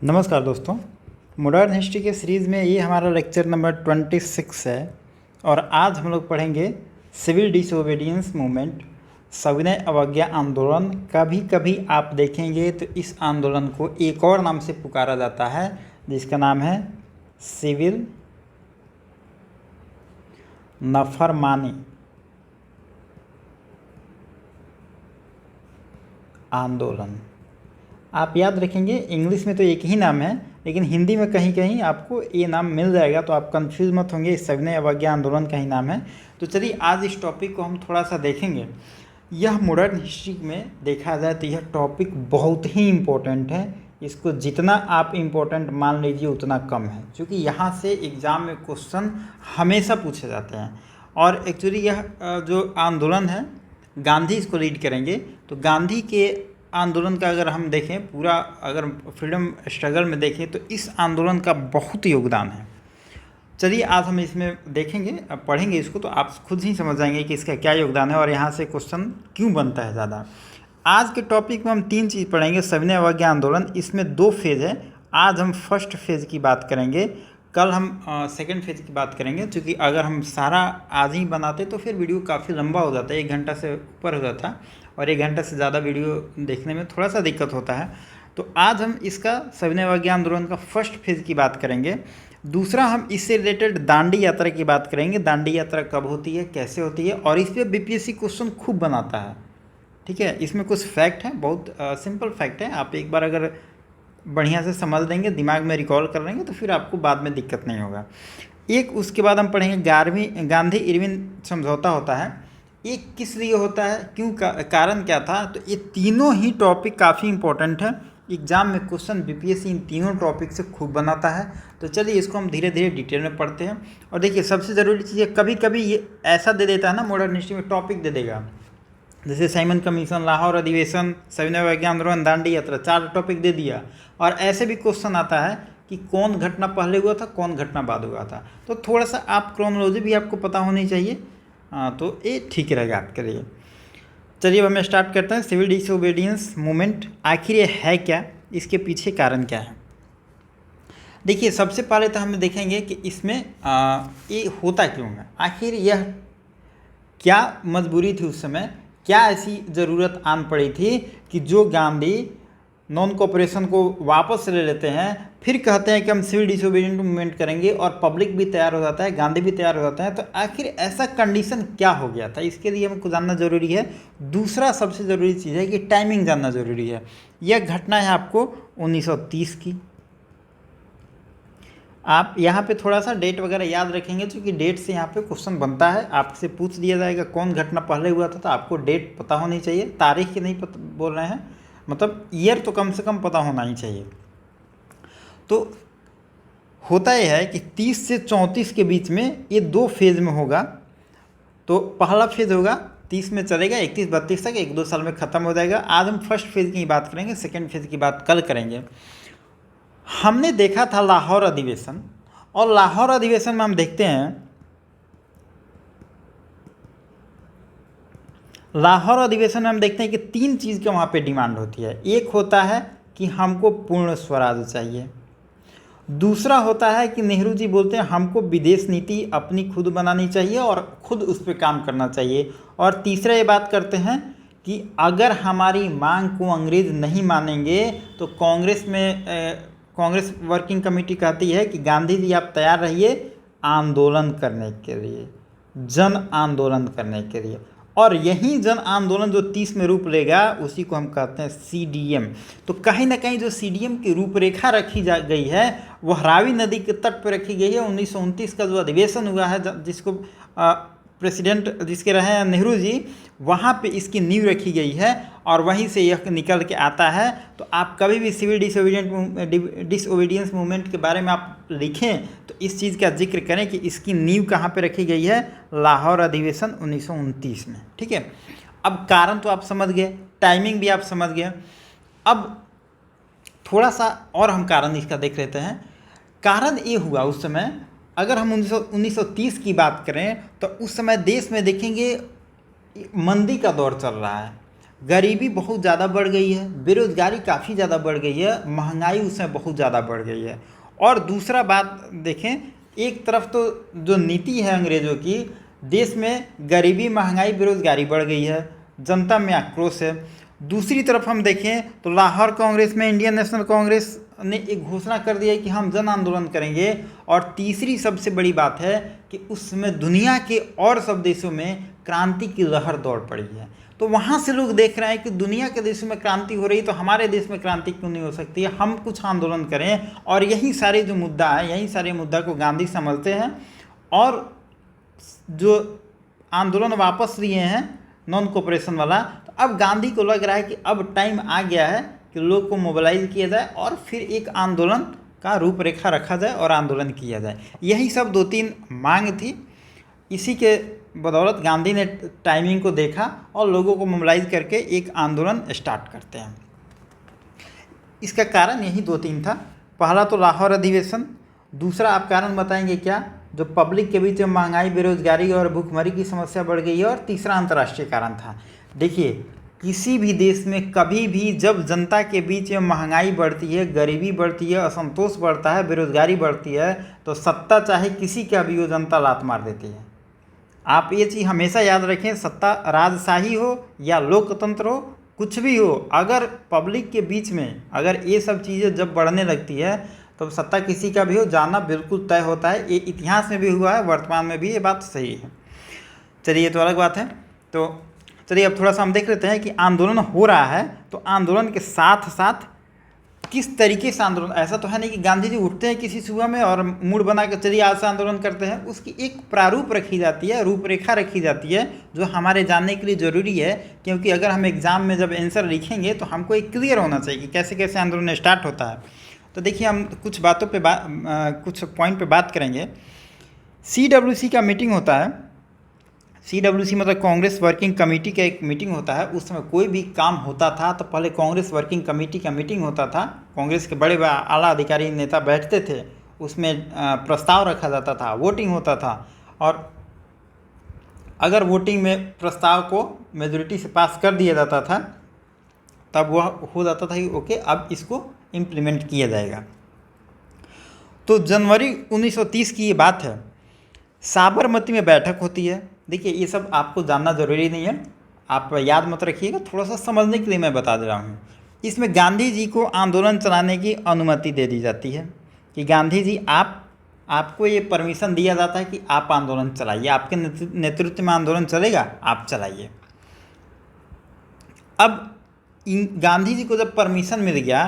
नमस्कार दोस्तों। Modern history के सीरीज़ में ये हमारा लेक्चर नंबर 26 है और आज हम लोग पढ़ेंगे सिविल डिसोबीडियंस मूवमेंट, सविनय अवज्ञा आंदोलन। कभी कभी आप देखेंगे तो इस आंदोलन को एक और नाम से पुकारा जाता है जिसका नाम है सिविल नफरमानी आंदोलन। आप याद रखेंगे, इंग्लिश में तो एक ही नाम है लेकिन हिंदी में कहीं कहीं आपको ये नाम मिल जाएगा, तो आप कंफ्यूज मत होंगे, इस सविनय अवज्ञा आंदोलन का ही नाम है। तो चलिए आज इस टॉपिक को हम थोड़ा सा देखेंगे। यह मॉडर्न हिस्ट्री में देखा जाए तो यह टॉपिक बहुत ही इम्पोर्टेंट है। इसको जितना आप इम्पोर्टेंट मान लीजिए उतना कम है, क्योंकि यहाँ से एग्ज़ाम में क्वेश्चन हमेशा पूछे जाते हैं। और एक्चुअली यह जो आंदोलन है, गांधी इसको लीड करेंगे। तो गांधी के आंदोलन का अगर हम देखें पूरा, अगर फ्रीडम स्ट्रगल में देखें तो इस आंदोलन का बहुत योगदान है। चलिए आज हम इसमें देखेंगे, अब पढ़ेंगे इसको तो आप खुद ही समझ जाएंगे कि इसका क्या योगदान है और यहाँ से क्वेश्चन क्यों बनता है ज़्यादा। आज के टॉपिक में हम 3 चीज़ पढ़ेंगे। सविनय अवज्ञा आंदोलन, इसमें 2 फेज़ है। आज हम फर्स्ट फेज़ की बात करेंगे, कल हम सेकंड फेज़ की बात करेंगे। क्योंकि अगर हम सारा आज ही बनाते तो फिर वीडियो काफ़ी लंबा हो जाता है, 1 घंटा से ऊपर हो जाता और 1 घंटा से ज़्यादा वीडियो देखने में थोड़ा सा दिक्कत होता है। तो आज हम इसका सविनय अवज्ञा आंदोलन का फर्स्ट फेज़ की बात करेंगे। दूसरा हम इससे रिलेटेड दांडी यात्रा की बात करेंगे। दांडी यात्रा कब होती है, कैसे होती है, और इस पर बीपीएससी क्वेश्चन खूब बनाता है। ठीक है, इसमें कुछ फैक्ट है, बहुत सिंपल फैक्ट है। आप एक बार अगर बढ़िया से समझ लेंगे, दिमाग में रिकॉल कर लेंगे तो फिर आपको बाद में दिक्कत नहीं होगा। एक उसके बाद हम पढ़ेंगे गांधी इरविन समझौता होता है। ये किस लिए होता है, क्यों, कारण क्या था। तो ये तीनों ही टॉपिक काफ़ी इंपॉर्टेंट है। एग्जाम में क्वेश्चन बीपीएससी इन तीनों टॉपिक से खूब बनाता है। तो चलिए इसको हम धीरे धीरे डिटेल में पढ़ते हैं। और देखिए सबसे ज़रूरी चीज़ है, कभी कभी ये ऐसा दे देता है ना, मॉडर्न हिस्ट्री में टॉपिक दे देगा, जैसे साइमन कमीशन, लाहौर अधिवेशन, सविनय अवज्ञा आंदोलन, दांडी यात्रा, 4 टॉपिक दे दिया। और ऐसे भी क्वेश्चन आता है कि कौन घटना पहले हुआ था, कौन घटना बाद हुआ था। तो थोड़ा सा आप क्रोनोलॉजी भी आपको पता होनी चाहिए, तो ये ठीक रहेगा आपके लिए। चलिए अब हमें स्टार्ट करते हैं। सिविल डिसोबीडियंस मूवमेंट आखिर ये है क्या, इसके पीछे कारण क्या है। देखिए सबसे पहले तो हम देखेंगे कि इसमें ये होता क्यों है, आखिर यह क्या मजबूरी थी उस समय, क्या ऐसी ज़रूरत आन पड़ी थी कि जो गांधी नॉन कोऑपरेशन को वापस ले लेते हैं, फिर कहते हैं कि हम सिविल डिसोबीडियंट मूवमेंट करेंगे और पब्लिक भी तैयार हो जाता है, गांधी भी तैयार हो जाता है। तो आखिर ऐसा कंडीशन क्या हो गया था, इसके लिए हमको जानना ज़रूरी है। दूसरा सबसे ज़रूरी चीज़ है कि टाइमिंग जानना ज़रूरी है। यह घटना है आपको 1930 की। आप यहाँ पे थोड़ा सा डेट वगैरह याद रखेंगे, क्योंकि डेट से यहाँ पे क्वेश्चन बनता है। आपसे पूछ दिया जाएगा कौन घटना पहले हुआ था, तो आपको डेट पता होनी चाहिए। तारीख की नहीं बोल रहे हैं, मतलब ईयर तो कम से कम पता होना ही चाहिए। तो होता यह है कि 30 से 34 के बीच में ये 2 फेज़ में होगा। तो पहला फेज़ होगा 30 में चलेगा 31-32 तक, 1-2 साल में ख़त्म हो जाएगा। आज हम फर्स्ट फेज़ की बात करेंगे, सेकेंड फेज़ की बात कल करेंगे। हमने देखा था लाहौर अधिवेशन, और लाहौर अधिवेशन में हम देखते हैं, लाहौर अधिवेशन में हम देखते हैं कि 3 चीज़ के वहाँ पे डिमांड होती है। एक होता है कि हमको पूर्ण स्वराज चाहिए। दूसरा होता है कि नेहरू जी बोलते हैं हमको विदेश नीति अपनी खुद बनानी चाहिए और खुद उस पर काम करना चाहिए। और तीसरा ये बात करते हैं कि अगर हमारी मांग को अंग्रेज़ नहीं मानेंगे तो कांग्रेस वर्किंग कमेटी कहती है कि गांधी जी आप तैयार रहिए आंदोलन करने के लिए, जन आंदोलन करने के लिए। और यही जन आंदोलन जो 30 में रूप लेगा उसी को हम कहते हैं CDM। तो कहीं ना कहीं जो CDM की रूपरेखा रखी जा गई है वह रावी नदी के तट पर रखी गई है। 1929 का जो अधिवेशन हुआ है, जिसको प्रेसिडेंट जिसके रहे हैं नेहरू जी, वहाँ पे इसकी नींव रखी गई है और वहीं से यह निकल के आता है। तो आप कभी भी सिविल डिसोबीडियंस मूवमेंट के बारे में आप लिखें तो इस चीज़ का जिक्र करें कि इसकी नींव कहाँ पे रखी गई है, लाहौर अधिवेशन 1929 में। ठीक है, अब कारण तो आप समझ गए, टाइमिंग भी आप समझ गए। अब थोड़ा सा और हम कारण इसका देख लेते हैं। कारण ये हुआ उस समय, अगर हम 1930 की बात करें तो उस समय देश में देखेंगे मंदी का दौर चल रहा है। गरीबी बहुत ज़्यादा बढ़ गई है, बेरोज़गारी काफ़ी ज़्यादा बढ़ गई है, महंगाई उसमें बहुत ज़्यादा बढ़ गई है। और दूसरा बात देखें, एक तरफ तो जो नीति है अंग्रेज़ों की, देश में गरीबी, महंगाई, बेरोज़गारी बढ़ गई है, जनता में आक्रोश है। दूसरी तरफ हम देखें तो लाहौर कांग्रेस में इंडियन नेशनल कांग्रेस ने एक घोषणा कर दिया कि हम जन आंदोलन करेंगे। और तीसरी सबसे बड़ी बात है कि उस समय दुनिया के और सब देशों में क्रांति की लहर दौड़ पड़ी है। तो वहाँ से लोग देख रहे हैं कि दुनिया के देशों में क्रांति हो रही, तो हमारे देश में क्रांति क्यों नहीं हो सकती है, हम कुछ आंदोलन करें। और यही सारे जो मुद्दा है, यही सारे मुद्दा को गांधी समझते हैं और जो आंदोलन वापस लिए हैं नॉन कोऑपरेशन वाला। तो अब गांधी को लग रहा है कि अब टाइम आ गया है कि लोग को मोबिलाइज किया जाए और फिर एक आंदोलन का रूपरेखा रखा जाए और आंदोलन किया जाए। यही सब 2-3 मांग थी। इसी के बदौलत गांधी ने टाइमिंग को देखा और लोगों को मोबिलाइज करके एक आंदोलन स्टार्ट करते हैं। इसका कारण यही 2-3 था। पहला तो लाहौर अधिवेशन, दूसरा आप कारण बताएंगे क्या, जो पब्लिक के बीच में महंगाई, बेरोजगारी और भूखमरी की समस्या बढ़ गई है, और तीसरा अंतर्राष्ट्रीय कारण था। देखिए, किसी भी देश में कभी भी जब जनता के बीच में महंगाई बढ़ती है, गरीबी बढ़ती है, असंतोष बढ़ता है, बेरोजगारी बढ़ती है, तो सत्ता चाहे किसी का भी हो, जनता लात मार देती है। आप ये चीज़ हमेशा याद रखें, सत्ता राजशाही हो या लोकतंत्र हो, कुछ भी हो, अगर पब्लिक के बीच में अगर ये सब चीज़ें जब बढ़ने लगती है तो सत्ता किसी का भी हो, जाना बिल्कुल तय होता है। ये इतिहास में भी हुआ है, वर्तमान में भी ये बात सही है। चलिए, ये तो अलग बात है। तो चलिए अब थोड़ा सा हम देख लेते हैं कि आंदोलन हो रहा है तो आंदोलन के साथ साथ किस तरीके से आंदोलन, ऐसा तो है नहीं कि गांधी जी उठते हैं किसी सुबह में और मूड बना कर चलिए आज से आंदोलन करते हैं। उसकी एक प्रारूप रखी जाती है, रूपरेखा रखी जाती है, जो हमारे जानने के लिए ज़रूरी है। क्योंकि अगर हम एग्ज़ाम में जब आंसर लिखेंगे तो हमको एक क्लियर होना चाहिए कि कैसे कैसे आंदोलन स्टार्ट होता है। तो देखिए, हम कुछ बातों पे कुछ पॉइंट पे बात करेंगे। CWC का मीटिंग होता है। CWC मतलब कांग्रेस वर्किंग कमेटी का एक मीटिंग होता है। उस समय कोई भी काम होता था तो पहले कांग्रेस वर्किंग कमेटी का मीटिंग होता था। कांग्रेस के बड़े आला अधिकारी नेता बैठते थे, उसमें प्रस्ताव रखा जाता था, वोटिंग होता था, और अगर वोटिंग में प्रस्ताव को मेजोरिटी से पास कर दिया जाता था तब वह हो जाता था कि ओके, अब इसको इम्प्लीमेंट किया जाएगा। तो जनवरी 1930 की ये बात है। साबरमती में बैठक होती है। देखिए, ये सब आपको जानना ज़रूरी नहीं है, आप याद मत रखिएगा, थोड़ा सा समझने के लिए मैं बता दे रहा हूँ। इसमें गांधी जी को आंदोलन चलाने की अनुमति दे दी जाती है कि गांधी जी आपको ये परमिशन दिया जाता है कि आप आंदोलन चलाइए, आपके नेतृत्व में आंदोलन चलेगा, आप चलाइए। अब गांधी जी को जब परमिशन मिल गया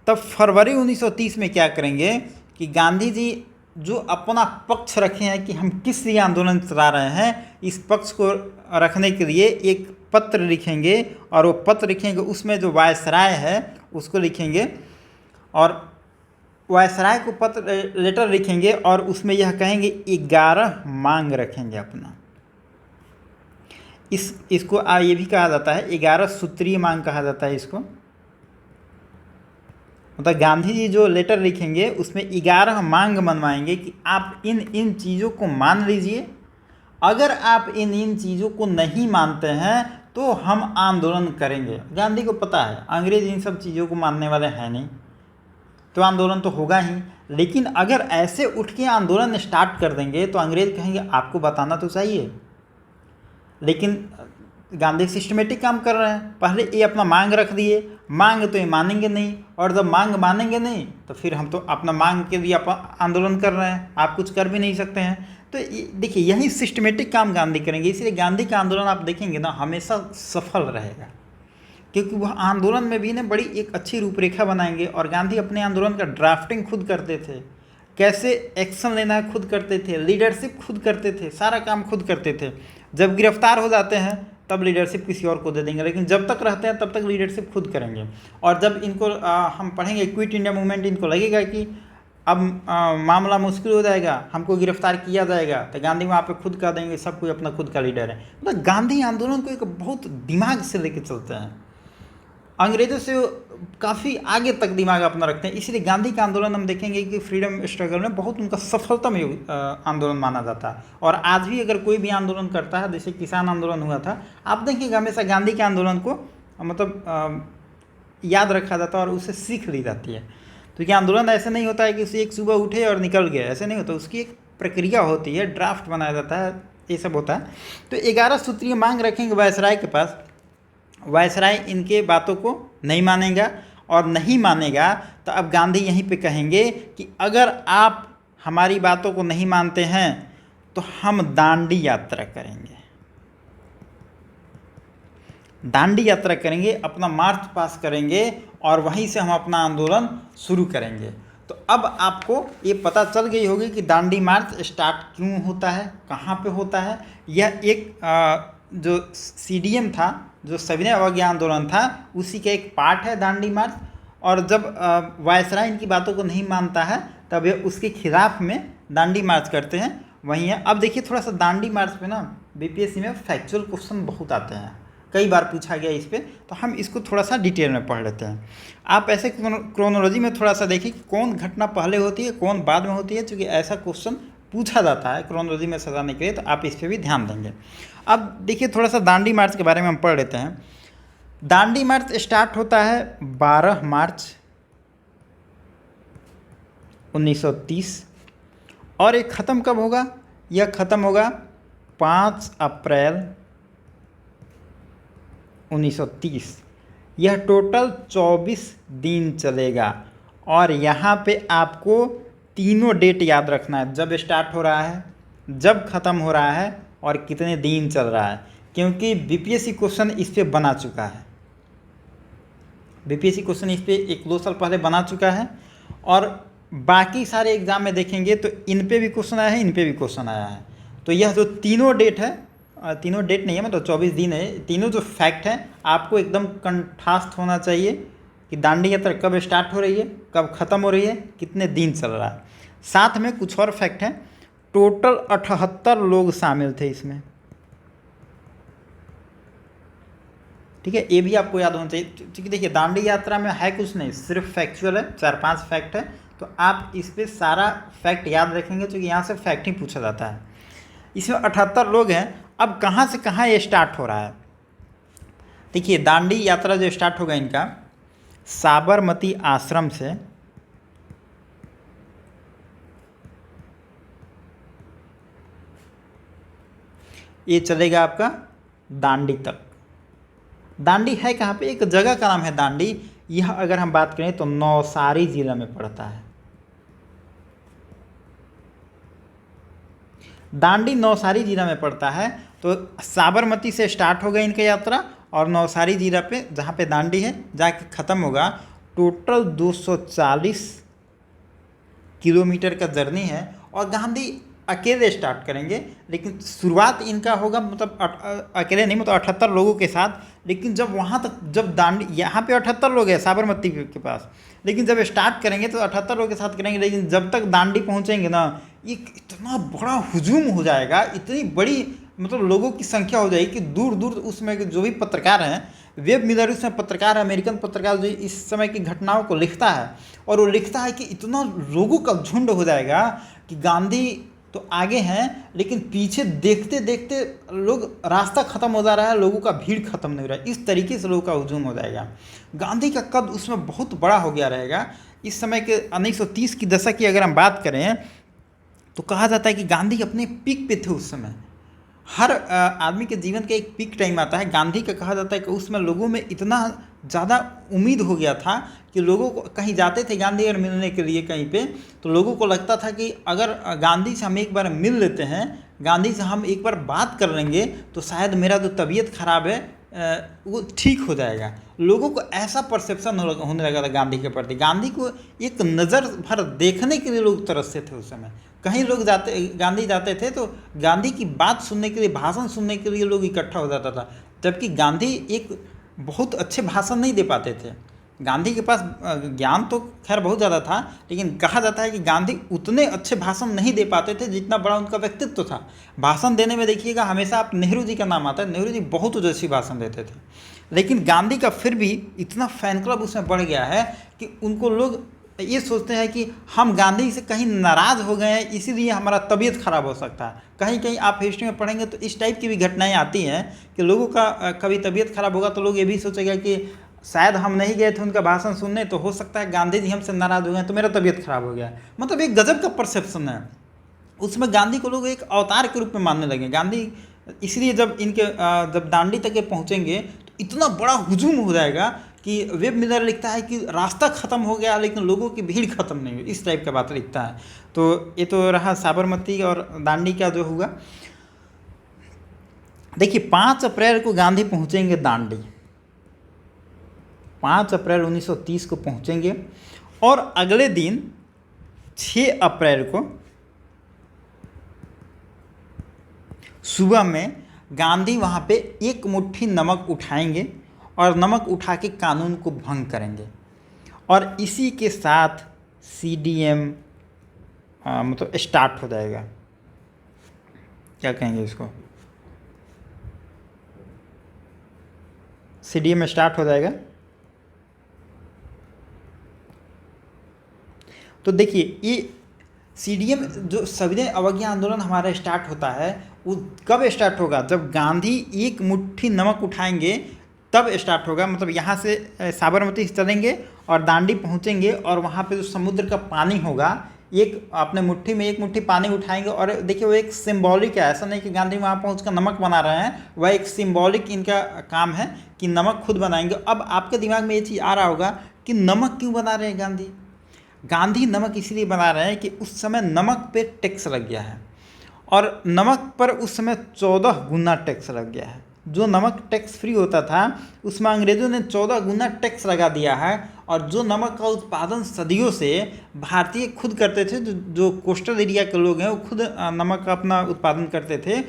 तब फरवरी 1930 में क्या करेंगे कि गांधी जी जो अपना पक्ष रखे हैं कि हम किस लिए आंदोलन चला रहे हैं, इस पक्ष को रखने के लिए एक पत्र लिखेंगे, और वो पत्र लिखेंगे उसमें जो वायसराय है उसको लिखेंगे, और वायसराय को पत्र लेटर लिखेंगे और उसमें यह कहेंगे 11 मांग रखेंगे अपना। इसको ये भी कहा जाता है 11 सूत्रीय मांग कहा जाता है इसको। मतलब गांधी जी जो लेटर लिखेंगे उसमें 11 मांग मनवाएंगे कि आप इन चीज़ों को मान लीजिए, अगर आप इन चीज़ों को नहीं मानते हैं तो हम आंदोलन करेंगे। गांधी को पता है अंग्रेज इन सब चीज़ों को मानने वाले हैं नहीं, तो आंदोलन तो होगा ही। लेकिन अगर ऐसे उठ के आंदोलन स्टार्ट कर देंगे तो अंग्रेज कहेंगे आपको बताना तो चाहिए। लेकिन गांधी सिस्टमेटिक काम कर रहे हैं, पहले ये अपना मांग रख दिए, मांग तो ये मानेंगे नहीं, और जब मांग मानेंगे नहीं तो फिर हम तो अपना मांग के लिए आंदोलन कर रहे हैं, आप कुछ कर भी नहीं सकते हैं। तो देखिए, यही सिस्टमेटिक काम गांधी करेंगे। इसलिए गांधी का आंदोलन आप देखेंगे ना, हमेशा सफल रहेगा, क्योंकि वह आंदोलन में भी ना बड़ी एक अच्छी रूपरेखा बनाएंगे। और गांधी अपने आंदोलन का ड्राफ्टिंग खुद करते थे, कैसे एक्शन लेना है खुद करते थे, लीडरशिप खुद करते थे, सारा काम खुद करते थे। जब गिरफ्तार हो जाते हैं तब लीडरशिप किसी और को दे देंगे, लेकिन जब तक रहते हैं तब तक लीडरशिप खुद करेंगे। और जब इनको हम पढ़ेंगे क्विट इंडिया मूवमेंट, इनको लगेगा कि अब मामला मुश्किल हो जाएगा, हमको गिरफ्तार किया जाएगा, तो गांधी वहाँ पे खुद कह देंगे सब कोई अपना खुद का लीडर है। मतलब गांधी आंदोलन को एक बहुत दिमाग से लेके चलते हैं, अंग्रेज़ों से काफ़ी आगे तक दिमाग अपना रखते हैं। इसलिए गांधी का आंदोलन हम देखेंगे कि फ्रीडम स्ट्रगल में बहुत उनका सफलतम आंदोलन माना जाता है। और आज भी अगर कोई भी आंदोलन करता है, जैसे किसान आंदोलन हुआ था, आप देखेंगे हमेशा गांधी के आंदोलन को याद रखा जाता है और उसे सीख ली जाती है। तो क्या आंदोलन ऐसे नहीं होता है कि उसे एक सुबह उठे और निकल गया, ऐसे नहीं होता, उसकी एक प्रक्रिया होती है, ड्राफ्ट बनाया जाता है, ये सब होता है। तो 11 सूत्रीय मांग रखेंगे वायसराय के पास। वायसराय इनके बातों को नहीं मानेगा, और नहीं मानेगा तो अब गांधी यहीं पे कहेंगे कि अगर आप हमारी बातों को नहीं मानते हैं तो हम दांडी यात्रा करेंगे, दांडी यात्रा करेंगे, अपना मार्च पास करेंगे और वहीं से हम अपना आंदोलन शुरू करेंगे। तो अब आपको ये पता चल गई होगी कि दांडी मार्च स्टार्ट क्यों होता है, कहाँ पे होता है। यह एक जो CDM था, जो सविनय अवज्ञा आंदोलन था, उसी का एक पार्ट है दांडी मार्च। और जब वायसराय इनकी बातों को नहीं मानता है तब ये उसके खिलाफ में दांडी मार्च करते हैं, वही है। अब देखिए थोड़ा सा दांडी मार्च पे ना BPSC में फैक्चुअल क्वेश्चन बहुत आते हैं, कई बार पूछा गया इस पे, तो हम इसको थोड़ा सा डिटेल में पढ़ लेते हैं। आप ऐसे क्रोनोलॉजी में थोड़ा सा देखिए कि कौन घटना पहले होती है, कौन बाद में होती है, क्योंकि ऐसा क्वेश्चन पूछा जाता है क्रोनोलॉजी में सजाने के लिए, तो आप इस पर भी ध्यान देंगे। अब देखिए थोड़ा सा दांडी मार्च के बारे में हम पढ़ लेते हैं। दांडी मार्च स्टार्ट होता है 12 मार्च 1930 और ये ख़त्म कब होगा, यह ख़त्म होगा 5 अप्रैल 1930। यह टोटल 24 दिन चलेगा और यहाँ पे आपको तीनों डेट याद रखना है, जब स्टार्ट हो रहा है, जब ख़त्म हो रहा है और कितने दिन चल रहा है, क्योंकि BPSC क्वेश्चन इस पे बना चुका है। BPSC क्वेश्चन इस पे 1-2 साल पहले बना चुका है और बाकी सारे एग्जाम में देखेंगे तो इन पे भी क्वेश्चन आया है, इन पे भी क्वेश्चन आया है। तो यह जो तीनों डेट है, तीनों डेट नहीं है, मतलब 24 दिन है, तीनों जो फैक्ट हैं आपको एकदम कंठास्थ होना चाहिए कि दांडी यात्रा कब स्टार्ट हो रही है, कब ख़त्म हो रही है, कितने दिन चल रहा है। साथ में कुछ और फैक्ट हैं, टोटल 78 लोग शामिल थे इसमें, ठीक है, ये भी आपको याद होना चाहिए। क्योंकि देखिए दांडी यात्रा में है कुछ नहीं, सिर्फ फैक्चुअल है, 4-5 फैक्ट है, तो आप इस पर सारा फैक्ट याद रखेंगे, क्योंकि यहाँ से फैक्ट ही पूछा जाता है। इसमें 78 लोग हैं। अब कहाँ से कहाँ ये स्टार्ट हो रहा है, देखिए दांडी यात्रा जो स्टार्ट होगा इनका साबरमती आश्रम से, ये चलेगा आपका दांडी तक। दांडी है कहाँ पे, एक जगह का नाम है दांडी। यह अगर हम बात करें तो नौसारी जिला में पड़ता है। दांडी नौसारी जिला में पड़ता है। तो साबरमती से स्टार्ट होगा इनका यात्रा और नौसारी जिला पे, जहाँ पे दांडी है, जाके ख़त्म होगा। टोटल 240 किलोमीटर का जर्नी है और गांधी अकेले स्टार्ट करेंगे, लेकिन शुरुआत इनका होगा, मतलब अकेले नहीं, मतलब 78 लोगों के साथ। लेकिन जब वहाँ तक, जब दांडी, यहाँ पे 78 लोग हैं साबरमती के पास, लेकिन जब स्टार्ट करेंगे तो 78 लोगों के साथ करेंगे, लेकिन जब तक दांडी पहुँचेंगे ना, ये इतना बड़ा हुजूम हो जाएगा, इतनी बड़ी मतलब लोगों की संख्या हो जाएगी कि दूर दूर उसमें जो भी पत्रकार हैं, वेब मिलर उसमें पत्रकार है, अमेरिकन पत्रकार जो इस समय की घटनाओं को लिखता है, और वो लिखता है कि इतना लोगों का झुंड हो जाएगा कि गांधी तो आगे हैं, लेकिन पीछे देखते देखते लोग, रास्ता ख़त्म हो जा रहा है, लोगों का भीड़ ख़त्म नहीं हो रहा है, इस तरीके से लोगों का हुजूम हो जाएगा। गांधी का कद उसमें बहुत बड़ा हो गया रहेगा। इस समय के 1930 की दशक की अगर हम बात करें तो कहा जाता है कि गांधी अपने पीक पे थे उस समय। हर आदमी के जीवन का एक पीक टाइम आता है, गांधी का कहा जाता है कि उसमें लोगों में इतना ज़्यादा उम्मीद हो गया था कि लोगों को, कहीं जाते थे गांधी और मिलने के लिए कहीं पे, तो लोगों को लगता था कि अगर गांधी से हम एक बार मिल लेते हैं, गांधी से हम एक बार बात कर लेंगे, तो शायद मेरा जो तबीयत ख़राब है वो ठीक हो जाएगा। लोगों को ऐसा परसेप्शन होने लगा था गांधी के प्रति। गांधी को एक नज़र भर देखने के लिए लोग तरसते थे उस समय। कहीं लोग गांधी जाते थे तो गांधी की बात सुनने के लिए, भाषण सुनने के लिए लोग इकट्ठा हो जाता था, जबकि गांधी एक बहुत अच्छे भाषण नहीं दे पाते थे। गांधी के पास ज्ञान तो खैर बहुत ज़्यादा था, लेकिन कहा जाता है कि गांधी उतने अच्छे भाषण नहीं दे पाते थे जितना बड़ा उनका व्यक्तित्व था। भाषण देने में देखिएगा हमेशा आप नेहरू जी का नाम आता है, नेहरू जी बहुत अच्छी भाषण देते थे, लेकिन गांधी का फिर भी इतना फैन क्लब उसमें बढ़ गया है कि उनको लोग ये सोचते हैं कि हम गांधी से कहीं नाराज़ हो गए हैं इसीलिए हमारा तबीयत खराब हो सकता है। कहीं कहीं आप हिस्ट्री में पढ़ेंगे तो इस टाइप की भी घटनाएं आती हैं कि लोगों का कभी तबीयत खराब होगा तो लोग ये भी सोचेगा कि शायद हम नहीं गए थे उनका भाषण सुनने, तो हो सकता है गांधी जी हमसे नाराज़ हो गए तो मेरा तबीयत खराब हो गया। मतलब एक गजब का परसेप्शन है। उसमें गांधी को लोग एक अवतार के रूप में मानने लगे। गांधी इसलिए जब जब दांडी तक के पहुँचेंगे तो इतना बड़ा हुजूम हो जाएगा कि वेब मिलर लिखता है कि रास्ता ख़त्म हो गया लेकिन लोगों की भीड़ ख़त्म नहीं हुई, इस टाइप का बात लिखता है। तो ये तो रहा साबरमती और दांडी का जो हुआ। देखिए 5 अप्रैल को गांधी पहुंचेंगे दांडी, 5 अप्रैल 1930 को पहुंचेंगे और अगले दिन 6 अप्रैल को सुबह में गांधी वहाँ पे एक मुट्ठी नमक उठाएंगे और नमक उठा के कानून को भंग करेंगे। और इसी के साथ CDM मतलब स्टार्ट हो जाएगा। क्या कहेंगे इसको, CDM स्टार्ट हो जाएगा। तो देखिए ये CDM जो सविनय अवज्ञा आंदोलन हमारा स्टार्ट होता है वो कब स्टार्ट होगा, जब गांधी एक मुट्ठी नमक उठाएंगे तब स्टार्ट होगा। मतलब यहाँ से साबरमती से चलेंगे और दांडी पहुँचेंगे और वहाँ पे जो समुद्र का पानी होगा, एक अपने मुट्ठी में एक मुट्ठी पानी उठाएंगे। और देखिए वो एक सिंबॉलिक है, ऐसा नहीं कि गांधी वहाँ पहुँच कर नमक बना रहे हैं, वह एक सिंबॉलिक इनका काम है कि नमक खुद बनाएंगे। अब आपके दिमाग में ये चीज़ आ रहा होगा कि नमक क्यों बना रहे हैं गांधी। गांधी नमक इसलिए बना रहे हैं कि उस समय नमक पे टैक्स लग गया है और नमक पर उस समय 14 गुना टैक्स लग गया है। जो नमक टैक्स फ्री होता था उसमें अंग्रेज़ों ने 14 गुना टैक्स लगा दिया है। और जो नमक का उत्पादन सदियों से भारतीय खुद करते थे, जो कोस्टल एरिया के लोग हैं वो खुद नमक का अपना उत्पादन करते थे।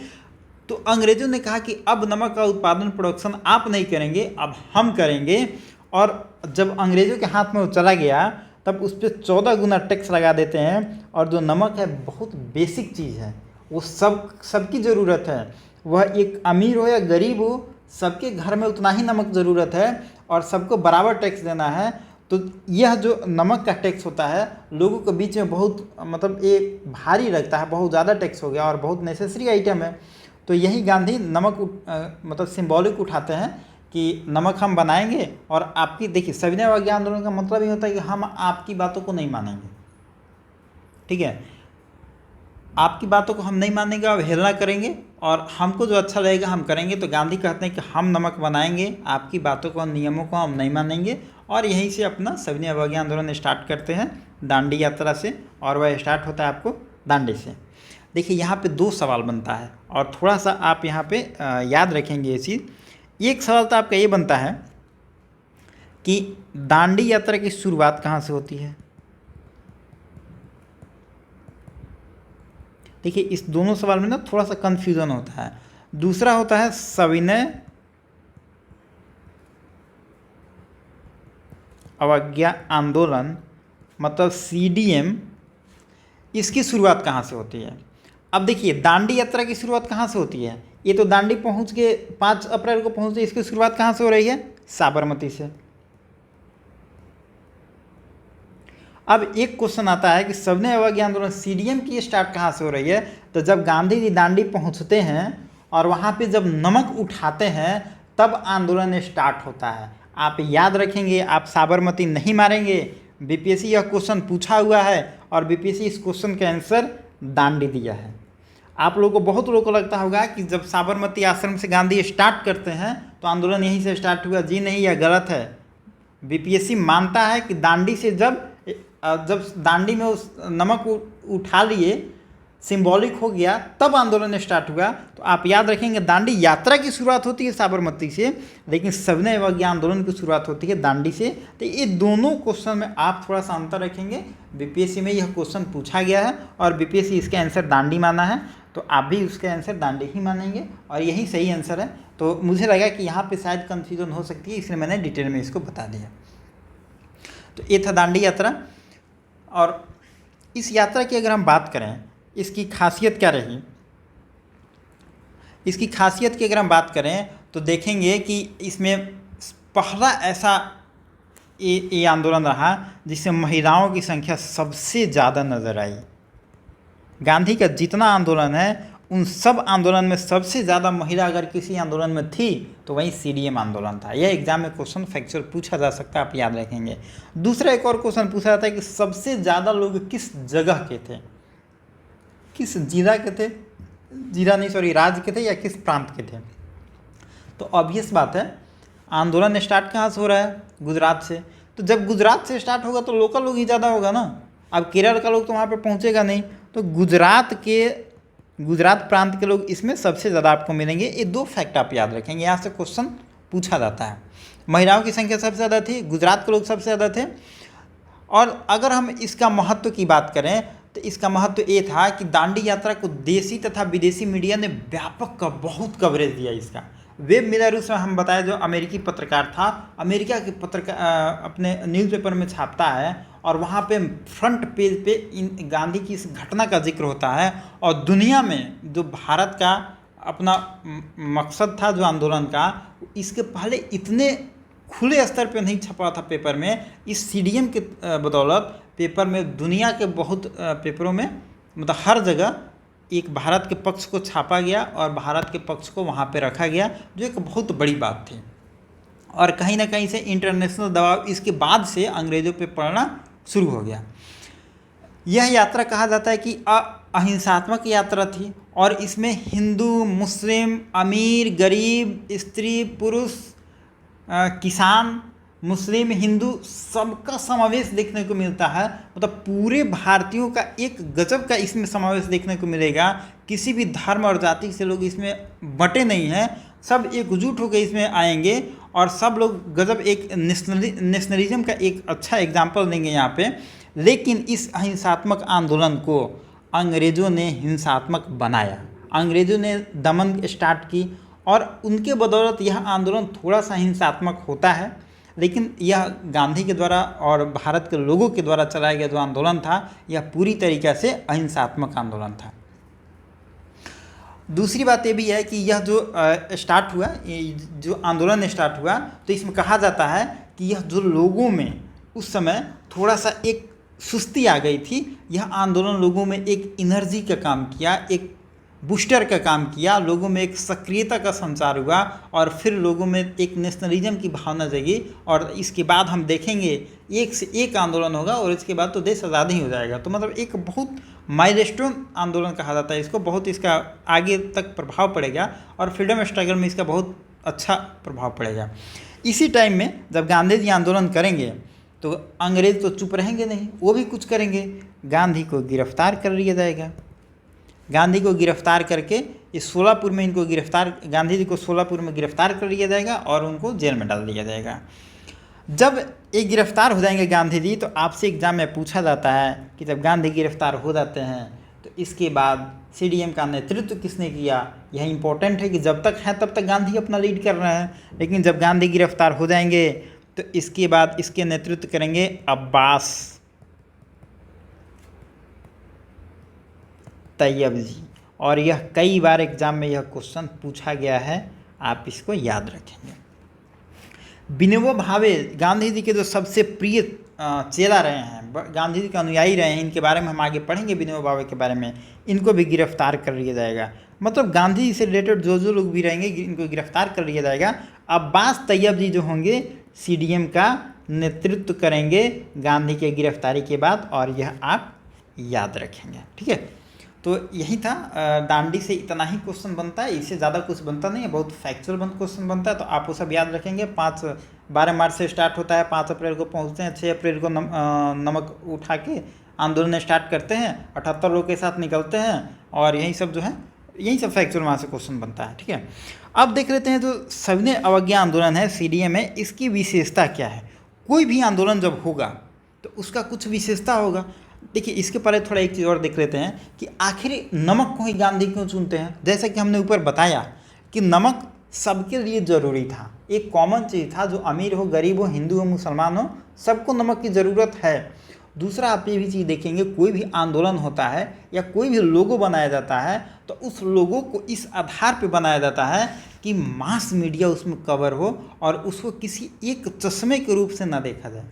तो अंग्रेज़ों ने कहा कि अब नमक का उत्पादन प्रोडक्शन आप नहीं करेंगे, अब हम करेंगे। और जब अंग्रेज़ों के हाथ में वो चला गया तब उस पर 14 गुना टैक्स लगा देते हैं। और जो नमक है बहुत बेसिक चीज़ है, वो सबकी ज़रूरत है, वह एक अमीर हो या गरीब हो, सबके घर में उतना ही नमक ज़रूरत है और सबको बराबर टैक्स देना है। तो यह जो नमक का टैक्स होता है लोगों के बीच में बहुत मतलब ये भारी लगता है, बहुत ज़्यादा टैक्स हो गया और बहुत नेसेसरी आइटम है। तो यही गांधी नमक मतलब सिंबॉलिक उठाते हैं कि नमक हम बनाएंगे और आपकी, देखिए सविनय अवज्ञा आंदोलन का मतलब ये होता है कि हम आपकी बातों को नहीं मानेंगे, ठीक है, आपकी बातों को हम नहीं मानेंगे, अवहेलना करेंगे और हमको जो अच्छा लगेगा हम करेंगे। तो गांधी कहते हैं कि हम नमक बनाएंगे, आपकी बातों को, नियमों को हम नहीं मानेंगे। और यहीं से अपना सविनय अवज्ञा आंदोलन स्टार्ट करते हैं दांडी यात्रा से, और वह स्टार्ट होता है आपको दांडी से। देखिए यहाँ पे 2 सवाल बनता है और थोड़ा सा आप यहाँ पे याद रखेंगे ये चीज़। एक सवाल तो आपका ये बनता है कि दांडी यात्रा की शुरुआत कहाँ से होती है। देखिए इस दोनों सवाल में ना थोड़ा सा कन्फ्यूज़न होता है। दूसरा होता है सविनय अवज्ञा आंदोलन मतलब CDM, इसकी शुरुआत कहाँ से होती है। अब देखिए दांडी यात्रा की शुरुआत कहाँ से होती है, ये तो दांडी पहुँच के 5 अप्रैल को पहुँचे, इसकी शुरुआत कहाँ से हो रही है, साबरमती से। अब एक क्वेश्चन आता है कि सविनय अवज्ञा आंदोलन CDM की स्टार्ट कहाँ से हो रही है। तो जब गांधी जी दांडी पहुँचते हैं और वहाँ पे जब नमक उठाते हैं तब आंदोलन स्टार्ट होता है। आप याद रखेंगे, आप साबरमती नहीं मारेंगे। BPSC यह क्वेश्चन पूछा हुआ है और BPSC इस क्वेश्चन का आंसर दांडी दिया है। आप लोगों को, बहुत लोगों को लगता होगा कि जब साबरमती आश्रम से गांधी स्टार्ट करते हैं तो आंदोलन यहीं से स्टार्ट हुआ। जी नहीं, यह गलत है। BPSC मानता है कि दांडी से जब दांडी में उस नमक उठा लिए, सिंबॉलिक हो गया, तब आंदोलन स्टार्ट हुआ। तो आप याद रखेंगे दांडी यात्रा की शुरुआत होती है साबरमती से, लेकिन सविनय अवज्ञा आंदोलन की शुरुआत होती है दांडी से। तो ये दोनों क्वेश्चन में आप थोड़ा सा अंतर रखेंगे। BPSC में यह क्वेश्चन पूछा गया है और BPSC इसका आंसर दांडी माना है, तो आप भी उसका आंसर दांडी ही मानेंगे और यही सही आंसर है। तो मुझे लगा कि यहाँ पर शायद कन्फ्यूजन हो सकती है, इसलिए मैंने डिटेल में इसको बता दिया। तो ये था दांडी यात्रा। और इस यात्रा की अगर हम बात करें, इसकी खासियत क्या रही, इसकी खासियत की अगर हम बात करें तो देखेंगे कि इसमें पहला ऐसा ये आंदोलन रहा जिससे महिलाओं की संख्या सबसे ज़्यादा नज़र आई। गांधी का जितना आंदोलन है उन सब आंदोलन में सबसे ज़्यादा महिला अगर किसी आंदोलन में थी तो वही CDM आंदोलन था। यह एग्जाम में क्वेश्चन फैक्चुअल पूछा जा सकता है, आप याद रखेंगे। दूसरा एक और क्वेश्चन पूछा जाता है कि सबसे ज़्यादा लोग किस जगह के थे, किस जिला के थे, राज्य के थे या किस प्रांत के थे। तो ऑब्वियस बात है आंदोलन स्टार्ट कहाँ से हो रहा है, गुजरात से। तो जब गुजरात से स्टार्ट होगा तो लोकल लोग ही ज़्यादा होगा ना। अब केरल का लोग तो वहाँ पे पहुँचेगा नहीं, तो गुजरात प्रांत के लोग इसमें सबसे ज़्यादा आपको मिलेंगे। ये 2 फैक्ट आप याद रखेंगे, यहाँ से क्वेश्चन पूछा जाता है। महिलाओं की संख्या सबसे ज़्यादा थी, गुजरात के लोग सबसे ज़्यादा थे। और अगर हम इसका महत्व की बात करें तो इसका महत्व ये था कि दांडी यात्रा को देशी तथा विदेशी मीडिया ने बहुत कवरेज दिया इसका। वेब मिलर में हम बताया जो अमेरिकी पत्रकार था, अमेरिका के पत्रकार अपने न्यूज़पेपर में छापता है और वहाँ पे फ्रंट पेज पे इन गांधी की इस घटना का जिक्र होता है। और दुनिया में जो भारत का अपना मकसद था जो आंदोलन का, इसके पहले इतने खुले स्तर पे नहीं छपा था पेपर में। इस CDM के बदौलत पेपर में दुनिया के बहुत पेपरों में मतलब हर जगह एक भारत के पक्ष को छापा गया और भारत के पक्ष को वहाँ पे रखा गया, जो एक बहुत बड़ी बात थी। और कहीं ना कहीं से इंटरनेशनल दबाव इसके बाद से अंग्रेज़ों पे पड़ना शुरू हो गया। यह यात्रा कहा जाता है कि अहिंसात्मक यात्रा थी और इसमें हिंदू, मुस्लिम, अमीर, गरीब, स्त्री, पुरुष, किसान, मुस्लिम, हिंदू सबका समावेश देखने को मिलता है। मतलब पूरे भारतीयों का एक गजब का इसमें समावेश देखने को मिलेगा। किसी भी धर्म और जाति से लोग इसमें बटे नहीं हैं, सब एकजुट होकर इसमें आएंगे और सब लोग गजब एक नेशनलिज्म का एक अच्छा एग्जाम्पल देंगे यहाँ पे। लेकिन इस अहिंसात्मक आंदोलन को अंग्रेज़ों ने हिंसात्मक बनाया, अंग्रेज़ों ने दमन स्टार्ट की और उनके बदौलत यह आंदोलन थोड़ा सा हिंसात्मक होता है। लेकिन यह गांधी के द्वारा और भारत के लोगों के द्वारा चलाया गया जो आंदोलन था यह पूरी तरीक़े से अहिंसात्मक आंदोलन था। दूसरी बात ये भी है कि यह जो स्टार्ट हुआ, जो आंदोलन स्टार्ट हुआ, तो इसमें कहा जाता है कि यह जो लोगों में उस समय थोड़ा सा एक सुस्ती आ गई थी, यह आंदोलन लोगों में एक एनर्जी का काम किया, एक बूस्टर का काम किया, लोगों में एक सक्रियता का संचार हुआ और फिर लोगों में एक नेशनलिज्म की भावना जगी। और इसके बाद हम देखेंगे एक से एक आंदोलन होगा और इसके बाद तो देश आज़ाद ही हो जाएगा। तो मतलब एक बहुत माइलस्टोन आंदोलन कहा जाता है इसको, बहुत इसका आगे तक प्रभाव पड़ेगा और फ्रीडम स्ट्रगल में इसका बहुत अच्छा प्रभाव पड़ेगा। इसी टाइम में जब गांधी जी आंदोलन करेंगे तो अंग्रेज़ तो चुप रहेंगे नहीं, वो भी कुछ करेंगे। गांधी को गिरफ्तार कर लिया जाएगा। गांधी को गिरफ्तार करके इस सोलापुर में इनको गांधी जी को सोलापुर में गिरफ्तार कर लिया जाएगा और उनको जेल में डाल दिया जाएगा। जब ये गिरफ्तार हो जाएंगे गांधी जी, तो आपसे एग्जाम में पूछा जाता है कि जब गांधी गिरफ्तार हो जाते हैं तो इसके बाद CDM का नेतृत्व किसने किया। यह इंपॉर्टेंट है कि जब तक है तब तक गांधी अपना लीड कर रहे हैं, लेकिन जब गांधी गिरफ्तार हो जाएंगे तो इसके बाद इसके नेतृत्व करेंगे अब्बास तैयब जी। और यह कई बार एग्जाम में यह क्वेश्चन पूछा गया है, आप इसको याद रखेंगे। विनोबा भावे गांधी जी के जो सबसे प्रिय चेला रहे हैं, गांधी जी के अनुयायी रहे हैं, इनके बारे में हम आगे पढ़ेंगे। विनोबा भावे के बारे में, इनको भी गिरफ्तार कर लिया जाएगा। मतलब गांधी जी से रिलेटेड जो लोग भी रहेंगे इनको गिरफ्तार कर लिया जाएगा। अब्बास तैयब जी जो होंगे CDM का नेतृत्व करेंगे गांधी के गिरफ्तारी के बाद, और यह आप याद रखेंगे। ठीक है, तो यही था। दांडी से इतना ही क्वेश्चन बनता है, इससे ज़्यादा कुछ बनता नहीं है, बहुत फैक्चुअल क्वेश्चन बनता है। तो आप वो सब याद रखेंगे। 12 मार्च से स्टार्ट होता है, 5 अप्रैल को पहुंचते हैं, 6 अप्रैल को नमक उठा के आंदोलन स्टार्ट करते हैं, 78 लोग के साथ निकलते हैं और यही सब जो है यही सब फैक्चुअल वहाँ से क्वेश्चन बनता है। ठीक है, अब देख लेते हैं जो सविनय अवज्ञा आंदोलन है CDM में, इसकी विशेषता क्या है। कोई भी आंदोलन जब होगा तो उसका कुछ विशेषता होगा। देखिए, इसके पहले थोड़ा एक चीज़ और देख लेते हैं कि आखिर नमक को ही गांधी क्यों चुनते हैं। जैसा कि हमने ऊपर बताया कि नमक सबके लिए ज़रूरी था, एक कॉमन चीज़ था, जो अमीर हो, गरीब हो, हिंदू हो, मुसलमान हो, सबको नमक की ज़रूरत है। दूसरा आप ये भी चीज़ देखेंगे, कोई भी आंदोलन होता है या कोई भी लोगो बनाया जाता है तो उस लोगो को इस आधार पे बनाया जाता है कि मास मीडिया उसमें कवर हो और उसको किसी एक चश्मे के रूप से ना देखा जाए।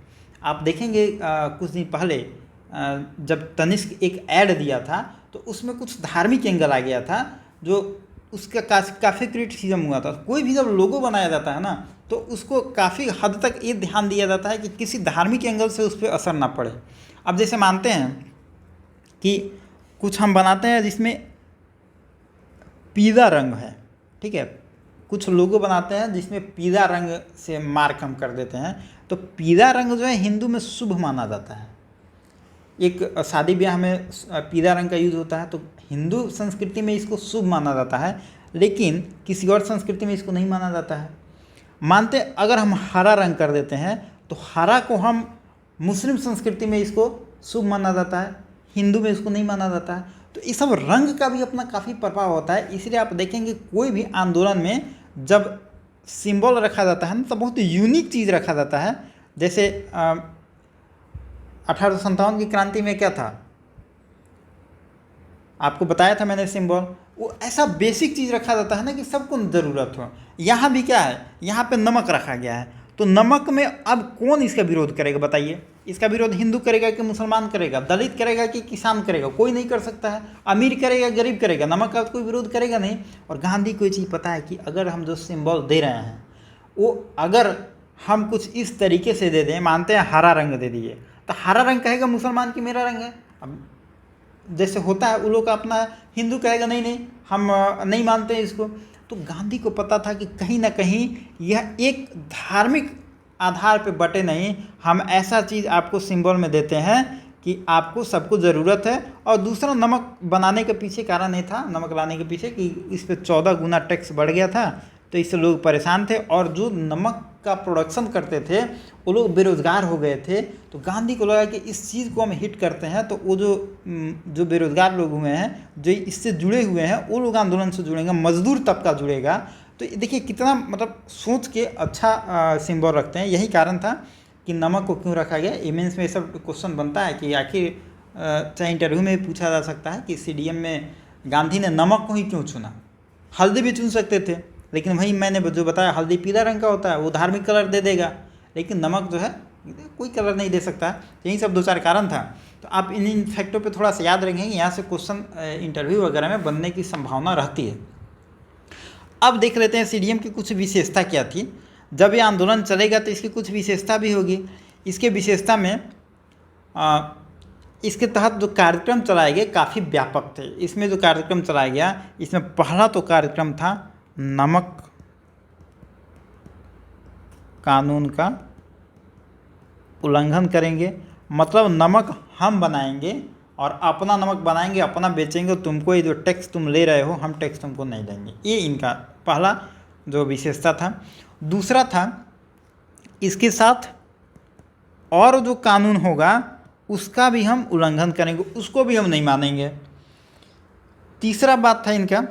आप देखेंगे कुछ दिन पहले जब तनिष्क एक ऐड दिया था तो उसमें कुछ धार्मिक एंगल आ गया था, जो उसका काफ़ी क्रिटिसिज्म हुआ था। कोई भी जब लोगो बनाया जाता है ना तो उसको काफ़ी हद तक ये ध्यान दिया जाता है कि किसी धार्मिक एंगल से उस पर असर ना पड़े। अब जैसे मानते हैं कि कुछ हम बनाते हैं जिसमें पीला रंग है, ठीक है, कुछ लोगो बनाते हैं जिसमें पीला रंग से मार्क हम कर देते हैं, तो पीला रंग जो है हिंदू में शुभ माना जाता है। एक शादी ब्याह में पीला रंग का यूज़ होता है, तो हिंदू संस्कृति में इसको शुभ माना जाता है, लेकिन किसी और संस्कृति में इसको नहीं माना जाता है। मानते अगर हम हरा रंग कर देते हैं तो हरा को हम मुस्लिम संस्कृति में इसको शुभ माना जाता है, हिंदू में इसको नहीं माना जाता है। तो इस सब रंग का भी अपना काफ़ी प्रभाव होता है। इसलिए आप देखेंगे कोई भी आंदोलन में जब सिंबल रखा जाता है ना तो बहुत यूनिक चीज़ रखा जाता है। जैसे 1857 की क्रांति में क्या था, आपको बताया था मैंने सिंबल, वो ऐसा बेसिक चीज़ रखा जाता है ना कि सबको ज़रूरत हो। यहाँ भी क्या है, यहाँ पे नमक रखा गया है, तो नमक में अब कौन इसका विरोध करेगा बताइए? इसका विरोध हिंदू करेगा कि मुसलमान करेगा, दलित करेगा कि किसान करेगा? कोई नहीं कर सकता है। अमीर करेगा गरीब करेगा, नमक का कोई विरोध करेगा नहीं। और गांधी को ये चीज़ पता है कि अगर हम जो सिंबल दे रहे हैं वो अगर हम कुछ इस तरीके से दे दें, मानते हैं हरा रंग दे दिए, तो हरा रंग कहेगा मुसलमान की मेरा रंग है। अब जैसे होता है वो लोग का अपना, हिंदू कहेगा नहीं नहीं हम नहीं मानते हैं इसको। तो गांधी को पता था कि कहीं ना कहीं यह एक धार्मिक आधार पे बटे नहीं, हम ऐसा चीज़ आपको सिंबल में देते हैं कि आपको सबको ज़रूरत है। और दूसरा, नमक बनाने के पीछे कारण नहीं था, नमक लाने के पीछे कि इस पर 14 गुना टैक्स बढ़ गया था, तो इससे लोग परेशान थे और जो नमक का प्रोडक्शन करते थे वो लोग बेरोज़गार हो गए थे। तो गांधी को लगा कि इस चीज़ को हम हिट करते हैं तो वो जो बेरोज़गार लोग हुए हैं, जो इससे जुड़े हुए हैं, वो लोग आंदोलन से जुड़ेंगे, मजदूर तबका जुड़ेगा। तो देखिए कितना मतलब सोच के अच्छा सिंबल रखते हैं। यही कारण था कि नमक को क्यों रखा गया। इमेंस में ये सब क्वेश्चन बनता है कि आखिर चाहे इंटरव्यू में भी पूछा जा सकता है कि CDM में गांधी ने नमक को ही क्यों चुना। हल्दी भी चुन सकते थे, लेकिन वही मैंने जो बताया, हल्दी पीला रंग का होता है, वो धार्मिक कलर दे देगा, लेकिन नमक जो है कोई कलर नहीं दे सकता। यही सब 2-4 कारण था। तो आप इन फैक्टों पे थोड़ा सा याद रखेंगे, यहाँ से क्वेश्चन इंटरव्यू वगैरह में बनने की संभावना रहती है। अब देख लेते हैं CDM की कुछ विशेषता क्या थी। जब ये आंदोलन चलेगा तो इसकी कुछ विशेषता भी होगी। इसके विशेषता में इसके तहत जो कार्यक्रम चलाए गए काफ़ी व्यापक थे। इसमें जो कार्यक्रम चलाया गया, इसमें पहला तो कार्यक्रम था नमक कानून का उल्लंघन करेंगे। मतलब नमक हम बनाएंगे और अपना नमक बनाएंगे, अपना बेचेंगे, तुमको ये जो टैक्स तुम ले रहे हो हम टैक्स तुमको नहीं देंगे। ये इनका पहला जो विशेषता था। दूसरा था इसके साथ और जो कानून होगा उसका भी हम उल्लंघन करेंगे, उसको भी हम नहीं मानेंगे। तीसरा बात था इनका,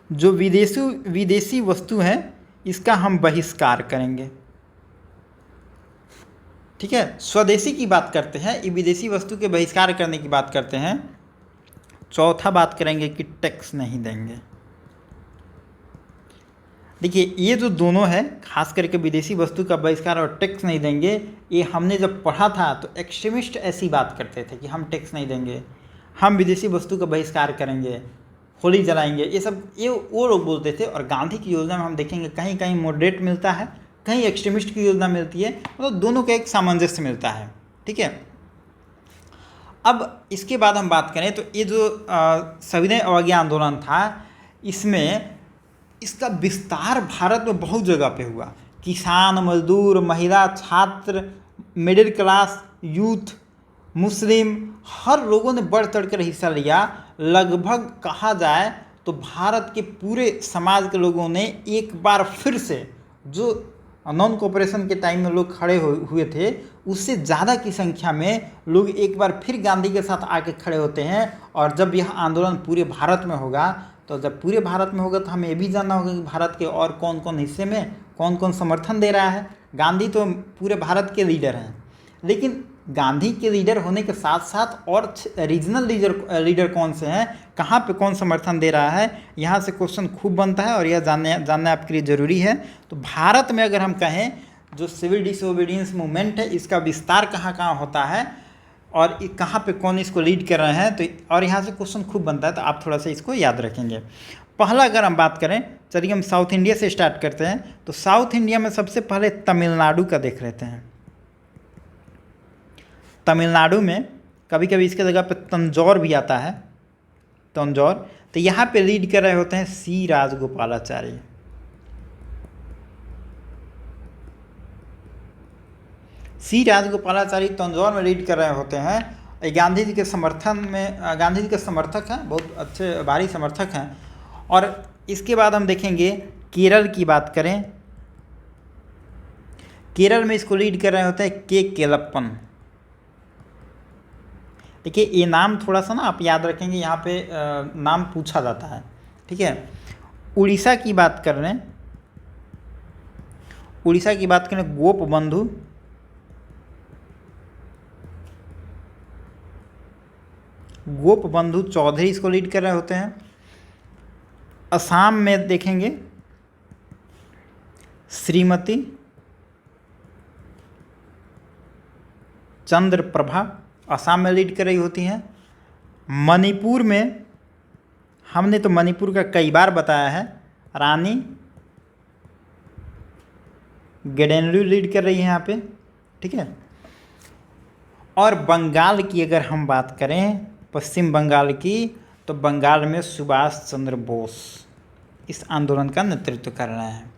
जो विदेशी वस्तु है इसका हम बहिष्कार करेंगे। ठीक है, स्वदेशी की बात करते हैं, ये विदेशी वस्तु के बहिष्कार करने की बात करते हैं। चौथा बात करेंगे कि टैक्स नहीं देंगे। देखिए ये जो दोनों है, खास करके विदेशी वस्तु का बहिष्कार और टैक्स नहीं देंगे, ये हमने जब पढ़ा था तो एक्सट्रीमिस्ट ऐसी बात करते थे कि हम टैक्स नहीं देंगे, हम विदेशी वस्तु का बहिष्कार करेंगे, होली जलाएंगे, ये सब ये वो लोग बोलते थे। और गांधी की योजना में हम देखेंगे कहीं कहीं मॉडरेट मिलता है, कहीं एक्सट्रीमिस्ट की योजना मिलती है, मतलब दोनों का एक सामंजस्य मिलता है। ठीक है, अब इसके बाद हम बात करें तो ये जो सविनय अवज्ञा आंदोलन था, इसमें इसका विस्तार भारत में बहुत जगह पे हुआ। किसान, मजदूर, महिला, छात्र, मिडिल क्लास, यूथ, मुस्लिम, हर लोगों ने बढ़ चढ़ कर हिस्सा लिया। लगभग कहा जाए तो भारत के पूरे समाज के लोगों ने एक बार फिर से जो नॉन कोऑपरेशन के टाइम में लोग खड़े हुए थे, उससे ज़्यादा की संख्या में लोग एक बार फिर गांधी के साथ आके खड़े होते हैं। और जब यह आंदोलन पूरे भारत में होगा, तो जब पूरे भारत में होगा तो हमें ये भी जानना होगा कि भारत के और कौन कौन हिस्से में कौन कौन समर्थन दे रहा है। गांधी तो पूरे भारत के लीडर हैं, लेकिन गांधी के लीडर होने के साथ साथ और रीजनल लीडर कौन से हैं, कहाँ पे कौन समर्थन दे रहा है, यहाँ से क्वेश्चन खूब बनता है और यह जानना आपके लिए ज़रूरी है। तो भारत में अगर हम कहें जो सिविल डिसोबीडियंस मूवमेंट है इसका विस्तार कहाँ कहाँ होता है और कहाँ पे कौन इसको लीड कर रहे हैं, तो और यहाँ से क्वेश्चन खूब बनता है, तो आप थोड़ा सा इसको याद रखेंगे। पहला अगर हम बात करें, चलिए हम साउथ इंडिया से स्टार्ट करते हैं। तो साउथ इंडिया में सबसे पहले तमिलनाडु का देख लेते हैं। तमिलनाडु में कभी कभी इसके जगह पे तंजौर भी आता है, तंजौर। तो यहाँ पे लीड कर रहे होते हैं सी राजगोपालाचारी। सी राजगोपालाचारी तंजौर में लीड कर रहे होते हैं। गांधी जी के समर्थन में, गांधी जी के समर्थक हैं, बहुत अच्छे भारी समर्थक हैं। और इसके बाद हम देखेंगे केरल की बात करें, केरल में इसको लीड कर रहे होते हैं के केलप्पन। देखिए ये नाम थोड़ा सा ना आप याद रखेंगे, यहाँ पे नाम पूछा जाता है, ठीक है। उड़ीसा की बात कर रहे हैं, उड़ीसा की बात करें गोप बंधु चौधरी इसको लीड कर रहे होते हैं। असम में देखेंगे श्रीमती चंद्र प्रभा असम में लीड कर रही होती हैं। मणिपुर में हमने तो मणिपुर का कई बार बताया है, रानी गेडेनलू लीड कर रही है यहाँ पे, ठीक है। और बंगाल की अगर हम बात करें, पश्चिम बंगाल की, तो बंगाल में सुभाष चंद्र बोस इस आंदोलन का नेतृत्व कर रहे हैं।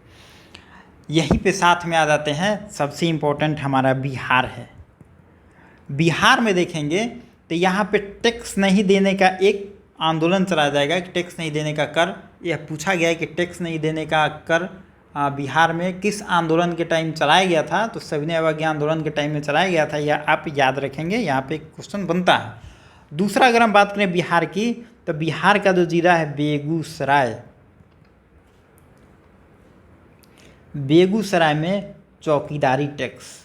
यहीं पे साथ में आ जाते हैं, सबसे इम्पोर्टेंट हमारा बिहार है। बिहार में देखेंगे तो यहाँ पे टैक्स नहीं देने का एक आंदोलन चलाया जाएगा कि टैक्स नहीं देने का कर। यह पूछा गया है कि टैक्स नहीं देने का कर बिहार में किस आंदोलन के टाइम चलाया गया था, तो सविनय अवज्ञा आंदोलन के टाइम में चलाया गया था, यह आप याद रखेंगे, यहाँ पे क्वेश्चन बनता है। दूसरा अगर हम बात करें बिहार की, तो बिहार का जो जिला है बेगूसराय, बेगूसराय में चौकीदारी टैक्स,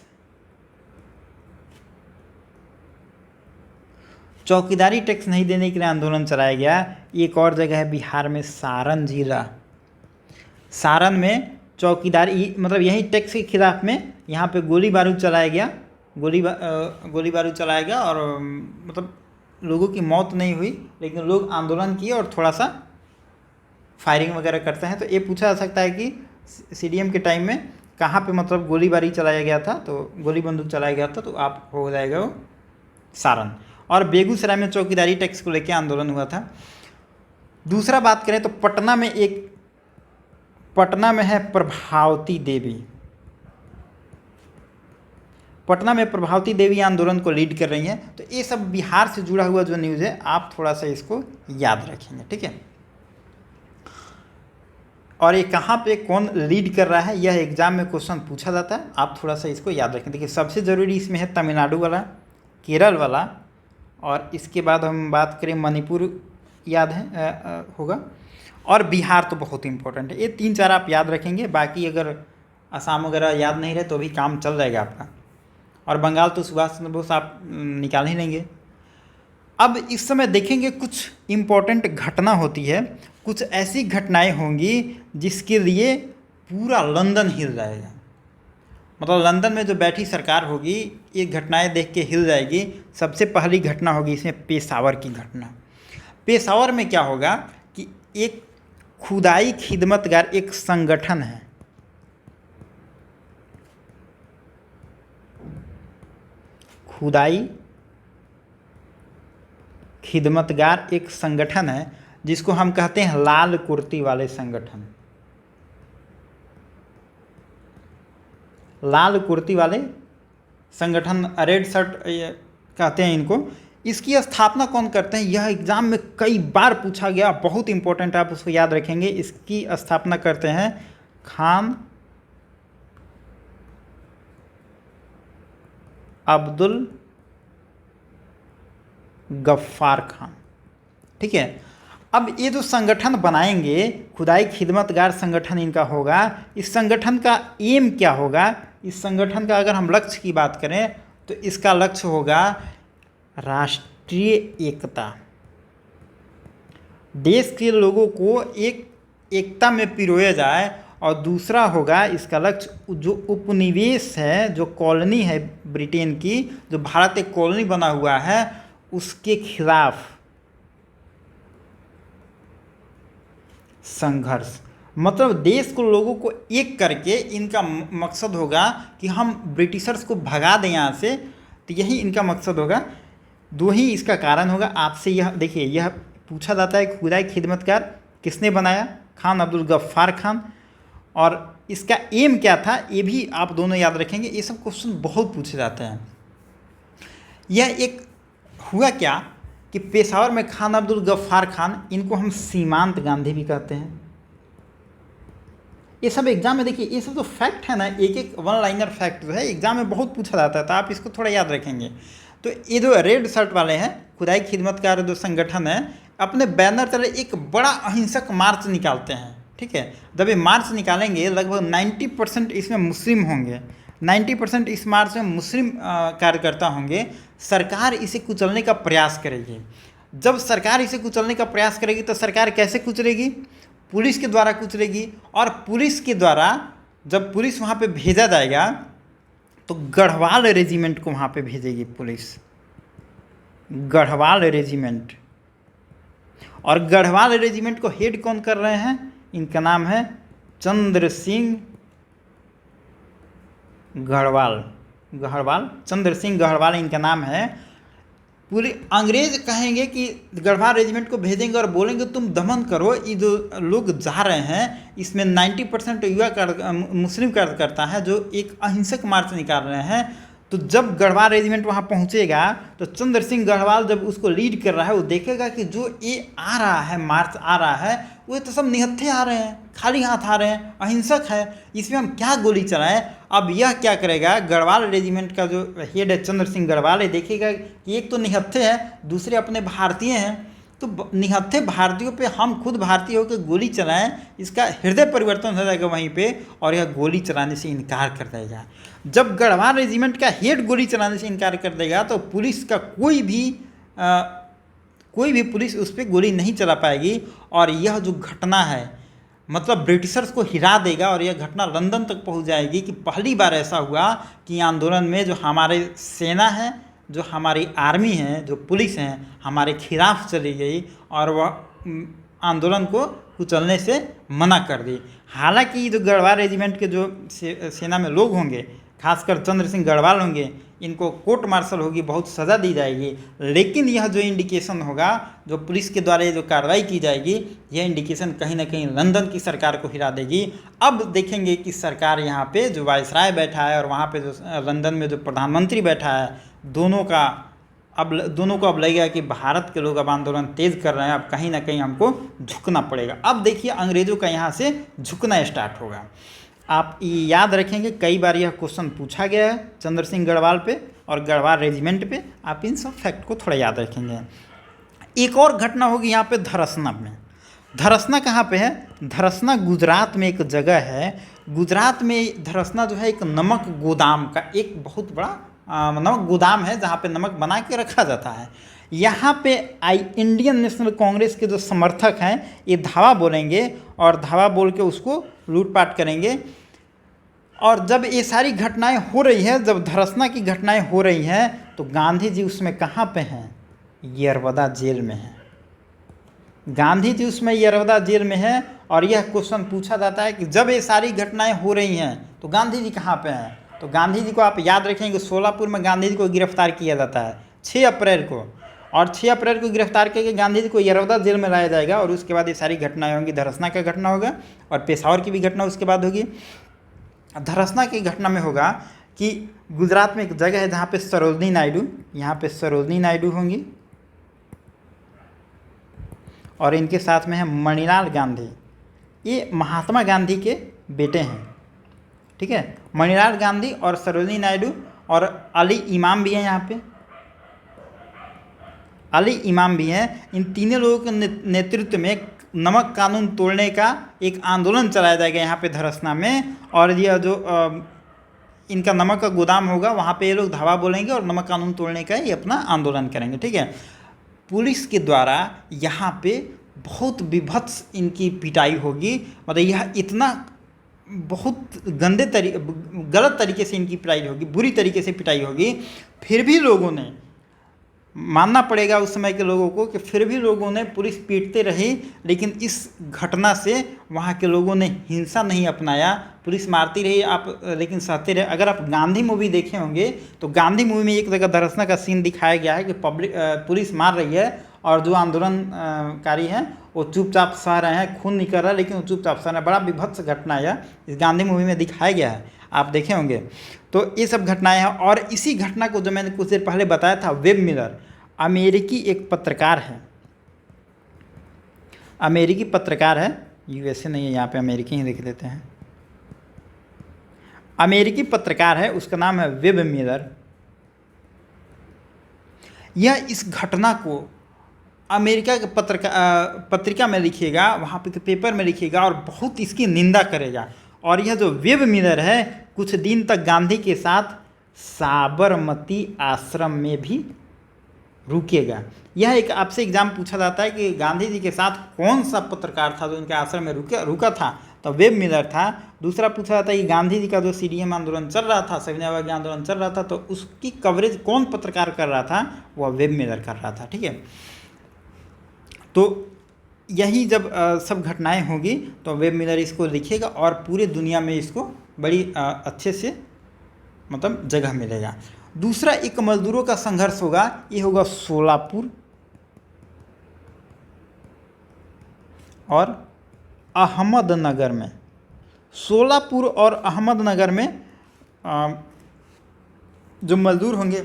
चौकीदारी टैक्स नहीं देने के लिए आंदोलन चलाया गया। एक और जगह है बिहार में सारण जिला, सारण में चौकीदारी मतलब यही टैक्स के खिलाफ में यहाँ पे गोली बारूद चलाया गया, गोली बारूद चलाया गया और मतलब लोगों की मौत नहीं हुई, लेकिन लोग आंदोलन किए और थोड़ा सा फायरिंग वगैरह करते हैं। तो ये पूछा जा सकता है कि सीडीएम के टाइम में कहाँ पे मतलब गोलीबारी चलाया गया था, तो गोली बंदूक चलाया गया था, तो आप हो जाएगा वो सारण। और बेगूसराय में चौकीदारी टैक्स को लेकर आंदोलन हुआ था। दूसरा बात करें तो पटना में है प्रभावती देवी, पटना में प्रभावती देवी आंदोलन को लीड कर रही हैं। तो ये सब बिहार से जुड़ा हुआ जो न्यूज़ है आप थोड़ा सा इसको याद रखेंगे, ठीक है। और ये कहाँ पे कौन लीड कर रहा है, यह एग्जाम में क्वेश्चन पूछा जाता है, आप थोड़ा सा इसको याद रखें। देखिए सबसे ज़रूरी इसमें है तमिलनाडु वाला, केरल वाला, और इसके बाद हम बात करें मणिपुर याद है होगा, और बिहार तो बहुत इंपॉर्टेंट है। ये 3-4 आप याद रखेंगे, बाकी अगर असम वगैरह याद नहीं रहे तो भी काम चल जाएगा आपका। और बंगाल तो सुभाष चंद्र बोस आप निकाल ही लेंगे। अब इस समय देखेंगे कुछ इम्पोर्टेंट घटना होती है, कुछ ऐसी घटनाएं होंगी जिसके लिए पूरा लंदन हिल जाएगा। मतलब लंदन में जो बैठी सरकार होगी ये घटनाएं देख के हिल जाएगी। सबसे पहली घटना होगी इसमें पेशावर की घटना। पेशावर में क्या होगा कि एक खुदाई खिदमतगार एक संगठन है, खुदाई खिदमतगार एक संगठन है जिसको हम कहते हैं लाल कुर्ती वाले संगठन, लाल कुर्ती वाले संगठन, रेड शर्ट कहते हैं इनको। इसकी स्थापना कौन करते हैं, यह एग्जाम में कई बार पूछा गया, बहुत इंपॉर्टेंट, आप उसको याद रखेंगे। इसकी स्थापना करते हैं खान अब्दुल गफ्फार खान, ठीक है। अब ये जो संगठन बनाएंगे, खुदाई खिदमतगार संगठन इनका होगा। इस संगठन का एम क्या होगा, इस संगठन का अगर हम लक्ष्य की बात करें तो इसका लक्ष्य होगा राष्ट्रीय एकता, देश के लोगों को एकता में पिरोया जाए। और दूसरा होगा इसका लक्ष्य जो उपनिवेश है, जो कॉलोनी है ब्रिटेन की, जो भारत एक कॉलोनी बना हुआ है, उसके खिलाफ संघर्ष। मतलब देश को लोगों को एक करके इनका मकसद होगा कि हम ब्रिटिशर्स को भगा दें यहाँ से, तो यही इनका मकसद होगा। दो ही इसका कारण होगा। आपसे यह देखिए, यह पूछा जाता है खुदाई खिदमतगार किसने बनाया? खान अब्दुल गफ्फार खान। और इसका एम क्या था, ये भी आप दोनों याद रखेंगे। ये सब क्वेश्चन बहुत पूछे जाते हैं। यह एक हुआ क्या कि पेशावर में खान अब्दुल गफ्फार खान, इनको हम सीमांत गांधी भी कहते हैं। ये सब एग्जाम में देखिए, ये सब जो फैक्ट है ना, एक एक वन लाइनर फैक्ट जो है एग्जाम में बहुत पूछा जाता है, तो आप इसको थोड़ा याद रखेंगे। तो ये जो रेड शर्ट वाले हैं, खुदाई खिदमतकार जो संगठन है, अपने बैनर तले एक बड़ा अहिंसक मार्च निकालते हैं। ठीक है, जब ये मार्च निकालेंगे लगभग 90% इसमें मुस्लिम होंगे, 90% इस मार्च में मुस्लिम कार्यकर्ता होंगे। सरकार इसे कुचलने का प्रयास करेगी। जब सरकार इसे कुचलने का प्रयास करेगी तो सरकार कैसे कुचलेगी? पुलिस के द्वारा कुचलेगी। और पुलिस के द्वारा जब पुलिस वहाँ पे भेजा जाएगा तो गढ़वाल रेजिमेंट को वहाँ पे भेजेगी पुलिस, गढ़वाल रेजिमेंट। और गढ़वाल रेजिमेंट को हेड कौन कर रहे हैं? इनका नाम है चंद्र सिंह गढ़वाल। चंद्र सिंह गढ़वाल इनका नाम है। पूरे अंग्रेज कहेंगे कि गढ़वाल रेजिमेंट को भेजेंगे और बोलेंगे तुम दमन करो, ये जो लोग जा रहे हैं इसमें 90% युवा मुस्लिम कार्यकर्ता है जो एक अहिंसक मार्च निकाल रहे हैं। तो जब गढ़वाल रेजिमेंट वहाँ पहुँचेगा तो चंद्र सिंह गढ़वाल जब उसको लीड कर रहा है, वो देखेगा कि जो ये आ रहा है, मार्च आ रहा है, वो तो सब निहत्थे आ रहे हैं, खाली हाथ आ रहे हैं, अहिंसक है, इसमें हम क्या गोली चलाएं। अब यह क्या करेगा, गढ़वाल रेजिमेंट का जो हेड है चंद्र सिंह गढ़वाल, ये देखेगा कि एक तो निहत्थे हैं, दूसरे अपने भारतीय हैं, तो निहत्थे भारतीयों पे हम खुद भारतीय होकर गोली चलाएं, इसका हृदय परिवर्तन हो जाएगा वहीं पे, और यह गोली चलाने से इनकार कर देगा। जब गढ़वाल रेजिमेंट का हेड गोली चलाने से इनकार कर देगा तो पुलिस का कोई भी पुलिस उस पर गोली नहीं चला पाएगी। और यह जो घटना है मतलब ब्रिटिशर्स को हिरा देगा, और यह घटना लंदन तक पहुंच जाएगी कि पहली बार ऐसा हुआ कि आंदोलन में जो हमारे सेना है, जो हमारी आर्मी है, जो पुलिस हैं, हमारे खिलाफ चली गई और वह आंदोलन को कुचलने से मना कर दी। हालांकि जो गढ़वाल रेजिमेंट के जो सेना में लोग होंगे, खासकर चंद्र सिंह गढ़वाल होंगे, इनको कोर्ट मार्शल होगी, बहुत सज़ा दी जाएगी, लेकिन यह जो इंडिकेशन होगा, जो पुलिस के द्वारा जो कार्रवाई की जाएगी, यह इंडिकेशन कहीं ना कहीं लंदन की सरकार को हिरा देगी। अब देखेंगे कि सरकार यहाँ पे जो वायसराय बैठा है और वहाँ पे जो लंदन में जो प्रधानमंत्री बैठा है, दोनों को अब लगेगा कि भारत के लोग अब आंदोलन तेज कर रहे हैं, अब कहीं ना कहीं हमको झुकना पड़ेगा। अब देखिए अंग्रेज़ों का यहाँ से झुकना स्टार्ट होगा। आप ये याद रखेंगे, कई बार यह क्वेश्चन पूछा गया है चंद्र सिंह गढ़वाल पे और गढ़वाल रेजिमेंट पे, आप इन सब फैक्ट को थोड़ा याद रखेंगे। एक और घटना होगी यहाँ पे धरसना में। धरसना कहाँ पे है? धरसना गुजरात में एक जगह है। गुजरात में धरसना जो है एक नमक गोदाम का एक बहुत बड़ा नमक गोदाम है, जहाँ पे नमक बना के रखा जाता है। यहाँ पे इंडियन नेशनल कांग्रेस के जो समर्थक हैं ये धावा बोलेंगे और धावा बोल के उसको लूटपाट करेंगे। और जब ये सारी घटनाएं हो रही हैं, जब धरसना की घटनाएं हो रही हैं, तो गांधी जी उसमें कहाँ पे हैं? यरवदा जेल में हैं। गांधी जी उसमें यरवदा जेल में हैं। और यह क्वेश्चन पूछा जाता है कि जब ये सारी घटनाएं हो रही हैं तो गांधी जी कहाँ पे हैं? तो गांधी जी को आप याद रखेंगे, सोलापुर में गांधी जी को गिरफ्तार किया जाता है 6 अप्रैल को, और 6 अप्रैल को गिरफ्तार करके गांधी जी को यरवदा जेल में लाया जाएगा। और उसके बाद ये सारी घटनाएं होंगी। धरसना का घटना होगा और पेशावर की भी घटना उसके बाद होगी। धरसना की घटना में होगा कि गुजरात में एक जगह है जहाँ पे सरोजनी नायडू, यहाँ पे सरोजनी नायडू होंगी और इनके साथ में है मणिलाल गांधी। ये महात्मा गांधी के बेटे हैं, ठीक है। मणिलाल गांधी और सरोजनी नायडू और अली इमाम भी हैं। यहाँ पे अली इमाम भी हैं। इन तीनों लोगों के नेतृत्व में नमक कानून तोड़ने का एक आंदोलन चलाया जाएगा यहाँ पे धरसना में। और यह जो इनका नमक का गोदाम होगा, वहाँ पे ये लोग धावा बोलेंगे और नमक कानून तोड़ने का ये अपना आंदोलन करेंगे। ठीक है, पुलिस के द्वारा यहाँ पे बहुत विभत्स इनकी पिटाई होगी। मतलब यह इतना बहुत गलत तरीके से इनकी पिटाई होगी, बुरी तरीके से पिटाई होगी। फिर भी लोगों ने, मानना पड़ेगा उस समय के लोगों को कि फिर भी लोगों ने, पुलिस पीटते रही, लेकिन इस घटना से वहाँ के लोगों ने हिंसा नहीं अपनाया। पुलिस मारती रही, आप लेकिन सहते रहे। अगर आप गांधी मूवी देखे होंगे तो गांधी मूवी में एक जगह धर्षण का सीन दिखाया गया है कि पुलिस मार रही है और जो आंदोलनकारी हैं वो चुपचाप सह रहे हैं, खून निकल रहा है लेकिन वो चुपचाप सह रहे हैं। बड़ा विभत्स घटना है, इस गांधी मूवी में दिखाया गया है, आप देखे होंगे। तो ये सब घटनाएं हैं। और इसी घटना को जो मैंने कुछ देर पहले बताया था, वेब मिलर अमेरिकी एक पत्रकार है, अमेरिकी पत्रकार है, यूएसए नहीं है, यहाँ पे अमेरिकी ही लिख देते हैं। अमेरिकी पत्रकार है, उसका नाम है वेब मिलर। यह इस घटना को अमेरिका के पत्रिका में लिखिएगा, वहाँ पे पेपर में लिखिएगा और बहुत इसकी निंदा करेगा। और यह जो वेब मिलर है कुछ दिन तक गांधी के साथ साबरमती आश्रम में भी रुकेगा। यह एक आपसे एग्जाम पूछा जाता है कि गांधी जी के साथ कौन सा पत्रकार था जो उनके आश्रम में रुका था, तो वेब मिलर था। दूसरा पूछा जाता है कि गांधी जी का जो सीडीएम आंदोलन चल रहा था, सविनय अवज्ञा आंदोलन चल रहा था, तो उसकी कवरेज कौन पत्रकार कर रहा था, वह वेब मिलर कर रहा था। ठीक है, तो यही जब सब घटनाएं होगी तो वेब मिलर इसको लिखेगा और पूरे दुनिया में इसको बड़ी अच्छे से मतलब जगह मिलेगा। दूसरा एक मजदूरों का संघर्ष होगा, ये होगा सोलापुर और अहमदनगर में। सोलापुर और अहमदनगर में जो मजदूर होंगे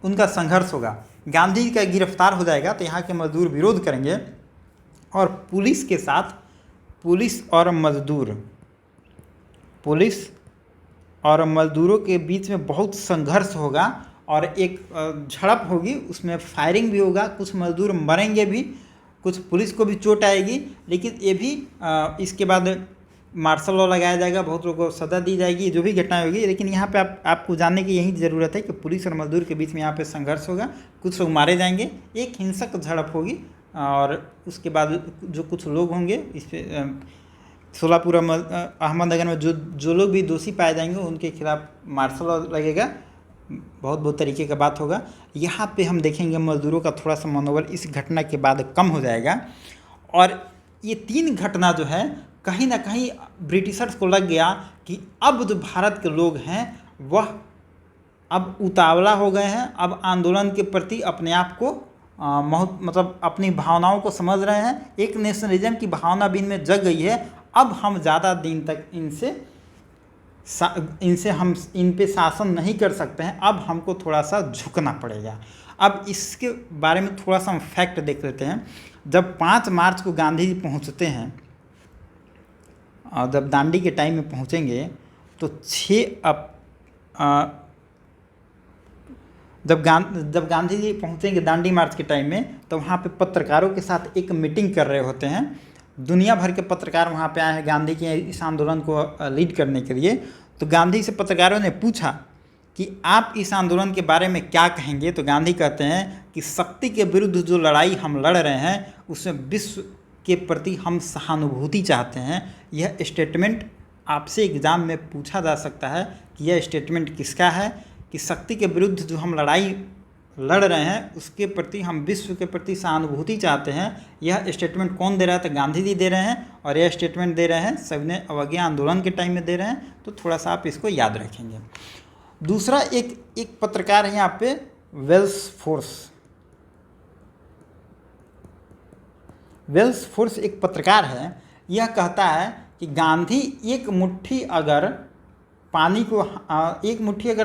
उनका संघर्ष होगा। गांधी जी का गिरफ्तार हो जाएगा तो यहाँ के मजदूर विरोध करेंगे और पुलिस के साथ पुलिस और मजदूरों के बीच में बहुत संघर्ष होगा और एक झड़प होगी, उसमें फायरिंग भी होगा, कुछ मजदूर मरेंगे भी, कुछ पुलिस को भी चोट आएगी। लेकिन ये भी इसके बाद मार्शल लॉ लगाया जाएगा, बहुत लोगों को सजा दी जाएगी, जो भी घटनाएं होगी। लेकिन यहाँ पे आपको जानने की यही ज़रूरत है कि पुलिस और मजदूर के बीच में यहाँ पे संघर्ष होगा, कुछ लोग मारे जाएंगे, एक हिंसक झड़प होगी और उसके बाद जो कुछ लोग होंगे इस पर सोलापुर अहमदनगर में जो लोग भी दोषी पाए जाएंगे उनके खिलाफ मार्शल लॉ लगेगा। बहुत तरीके का बात होगा। यहाँ पे हम देखेंगे मजदूरों का थोड़ा सा मनोबल इस घटना के बाद कम हो जाएगा। और ये तीन घटना जो है कहीं ना कहीं ब्रिटिशर्स को लग गया कि अब जो भारत के लोग हैं वह अब उतावला हो गए हैं, अब आंदोलन के प्रति अपने आप को मतलब अपनी भावनाओं को समझ रहे हैं, एक नेशनलिज्म की भावना भी इनमें जग गई है। अब हम ज़्यादा दिन तक हम इन पे शासन नहीं कर सकते हैं, अब हमको थोड़ा सा झुकना पड़ेगा। अब इसके बारे में थोड़ा सा हम फैक्ट देख लेते हैं। जब 5 मार्च को गांधी जी पहुँचते हैं और जब दांडी के टाइम में पहुँचेंगे तो जब गांधी जी पहुँचेंगे दांडी मार्च के टाइम में तो वहाँ पे पत्रकारों के साथ एक मीटिंग कर रहे होते हैं। दुनिया भर के पत्रकार वहाँ पे आए हैं गांधी के इस आंदोलन को लीड करने के लिए। तो गांधी से पत्रकारों ने पूछा कि आप इस आंदोलन के बारे में क्या कहेंगे। तो गांधी कहते हैं कि शक्ति के विरुद्ध जो लड़ाई हम लड़ रहे हैं उसमें विश्व के प्रति हम सहानुभूति चाहते हैं। यह स्टेटमेंट आपसे एग्ज़ाम में पूछा जा सकता है कि यह स्टेटमेंट किसका है, कि शक्ति के विरुद्ध जो हम लड़ाई लड़ रहे हैं उसके प्रति हम विश्व के प्रति सहानुभूति चाहते हैं। यह स्टेटमेंट कौन दे रहा है? तो गांधी जी दे रहे हैं और यह स्टेटमेंट दे रहे हैं सविनय अवज्ञा आंदोलन के टाइम में दे रहे हैं। तो थोड़ा सा आप इसको याद रखेंगे। दूसरा एक पत्रकार है यहाँ पे वेल्स फोर्स एक पत्रकार है। यह कहता है कि गांधी एक मुट्ठी अगर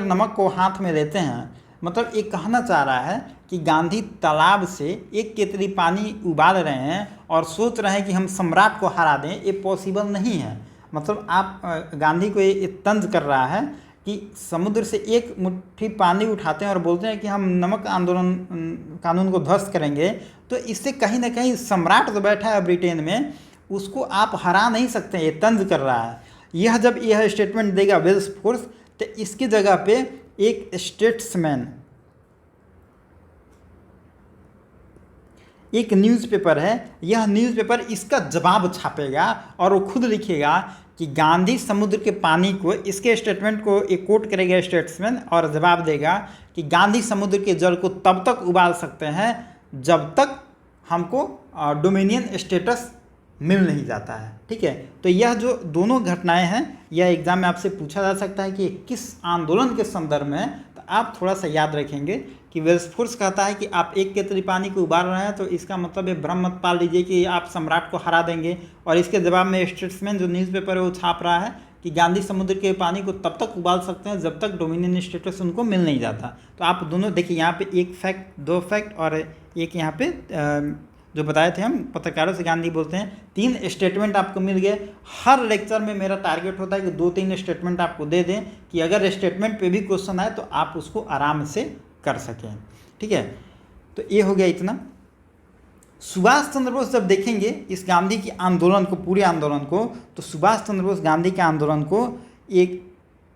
नमक को हाथ में लेते हैं, मतलब ये कहना चाह रहा है कि गांधी तालाब से 1 केतली पानी उबाल रहे हैं और सोच रहे हैं कि हम सम्राट को हरा दें, ये पॉसिबल नहीं है। मतलब आप गांधी को ये तंज कर रहा है कि समुद्र से 1 मुट्ठी पानी उठाते हैं और बोलते हैं कि हम नमक आंदोलन कानून को ध्वस्त करेंगे। तो इससे कहीं ना कहीं सम्राट जो बैठा है ब्रिटेन में उसको आप हरा नहीं सकते, ये तंज कर रहा है। यह जब यह स्टेटमेंट देगा विल्स फोर्स, तो इसकी जगह पे एक स्टेट्समैन, एक न्यूज़पेपर है, यह न्यूज़पेपर इसका जवाब छापेगा और वो खुद लिखेगा कि गांधी समुद्र के पानी को, इसके स्टेटमेंट को एक कोट करेगा स्टेट्समैन और जवाब देगा कि गांधी समुद्र के जल को तब तक उबाल सकते हैं जब तक हमको डोमिनियन स्टेटस मिल नहीं जाता है। ठीक है, तो यह जो दोनों घटनाएं हैं यह एग्जाम में आपसे पूछा जा सकता है कि किस आंदोलन के संदर्भ में है। तो आप थोड़ा सा याद रखेंगे कि विल्सफोर्स कहता है कि आप 1 केतली पानी को उबाल रहे हैं तो इसका मतलब ये भ्रम मत पाल लीजिए कि आप सम्राट को हरा देंगे, और इसके जवाब में स्टेट्समैन जो न्यूज़पेपर है वो छाप रहा है कि गांधी समुद्र के पानी को तब तक उबाल सकते हैं जब तक डोमिनियन स्टेटस उनको मिल नहीं जाता। तो आप दोनों देखिए, यहाँ पे एक फैक्ट, 2 फैक्ट और एक यहाँ पे जो बताए थे हम पत्रकारों से गांधी बोलते हैं, 3 स्टेटमेंट आपको मिल गए। हर लेक्चर में मेरा टारगेट होता है कि 2-3 स्टेटमेंट आपको दे दें कि अगर स्टेटमेंट पे भी क्वेश्चन आए तो आप उसको आराम से कर सकें। ठीक है, तो ये हो गया इतना। सुभाष चंद्र बोस जब देखेंगे इस गांधी के आंदोलन को, पूरे आंदोलन को, तो सुभाष चंद्र बोस गांधी के आंदोलन को एक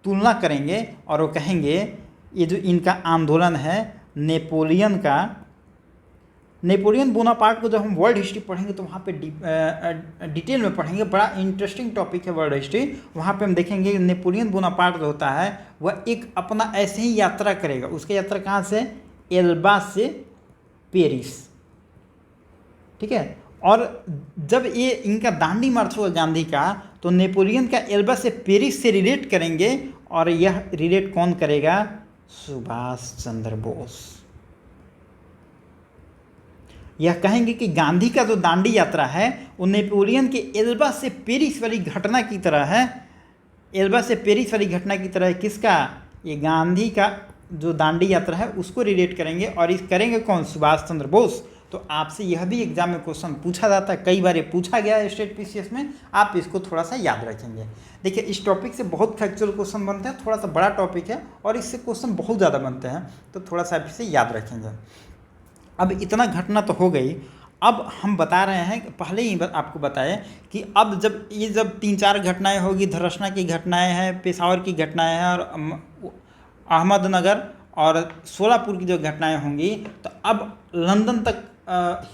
तुलना करेंगे और वो कहेंगे ये जो इनका आंदोलन है नेपोलियन बोनापार्ट को जब हम वर्ल्ड हिस्ट्री पढ़ेंगे तो वहाँ पे डिटेल में पढ़ेंगे, बड़ा इंटरेस्टिंग टॉपिक है वर्ल्ड हिस्ट्री। वहाँ पे हम देखेंगे नेपोलियन बोनापार्ट जो होता है वह एक अपना ऐसे ही यात्रा करेगा। उसकी यात्रा कहाँ से? एल्बा से पेरिस। ठीक है, और जब ये इनका दांडी मार्च होगा गांधी का, तो नेपोलियन का एल्बा से पेरिस से रिलेट करेंगे, और यह रिलेट कौन करेगा? सुभाष चंद्र बोस। यह कहेंगे कि गांधी का जो दांडी यात्रा है वो नेपोलियन के एल्बा से पेरिस वाली घटना की तरह है। एल्बा से पेरिस वाली घटना की तरह है। किसका? ये गांधी का जो दांडी यात्रा है उसको रिलेट करेंगे, और इस करेंगे कौन? सुभाष चंद्र बोस। तो आपसे यह भी एग्जाम में क्वेश्चन पूछा जाता है, कई बार ये पूछा गया है स्टेट पीसीएस में, आप इसको थोड़ा सा याद रखेंगे। देखिए, इस टॉपिक से बहुत फैक्चुअल क्वेश्चन बनते हैं, थोड़ा सा बड़ा टॉपिक है और इससे क्वेश्चन बहुत ज़्यादा बनते हैं, तो थोड़ा सा आप इसे याद रखेंगे। अब इतना घटना तो हो गई, अब हम बता रहे हैं, पहले ही आपको बताएं कि अब जब 3-4 घटनाएं होगी, धरसना की घटनाएं हैं, पेशावर की घटनाएं हैं, और अहमदनगर और सोलापुर की जो घटनाएं होंगी, तो अब लंदन तक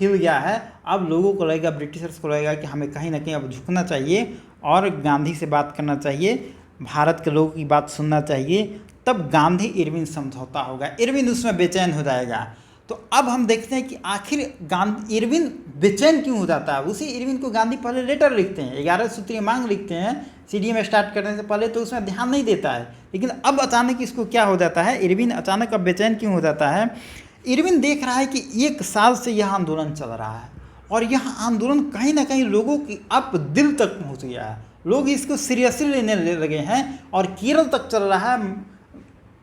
हिल गया है। अब लोगों को लगेगा, ब्रिटिशर्स को लगेगा कि हमें कहीं ना कहीं अब झुकना चाहिए और गांधी से बात करना चाहिए, भारत के लोगों की बात सुनना चाहिए। तब गांधी इरविन समझौता होगा। इरविन उसमें बेचैन हो जाएगा। तो अब हम देखते हैं कि आखिर इरविन बेचैन क्यों हो जाता है। उसी इरविन को गांधी पहले लेटर लिखते हैं, 11 सूत्रीय मांग लिखते हैं सीडीएम स्टार्ट करने से पहले, तो उसमें ध्यान नहीं देता है। लेकिन अब अचानक इसको क्या हो जाता है, इरविन अचानक अब बेचैन क्यों हो जाता है? इरविन देख रहा है कि 1 साल से यह आंदोलन चल रहा है और यह आंदोलन कहीं ना कहीं लोगों की अब दिल तक पहुँच गया है। लोग इसको सीरियसली लेने लगे हैं, और केरल तक चल रहा है,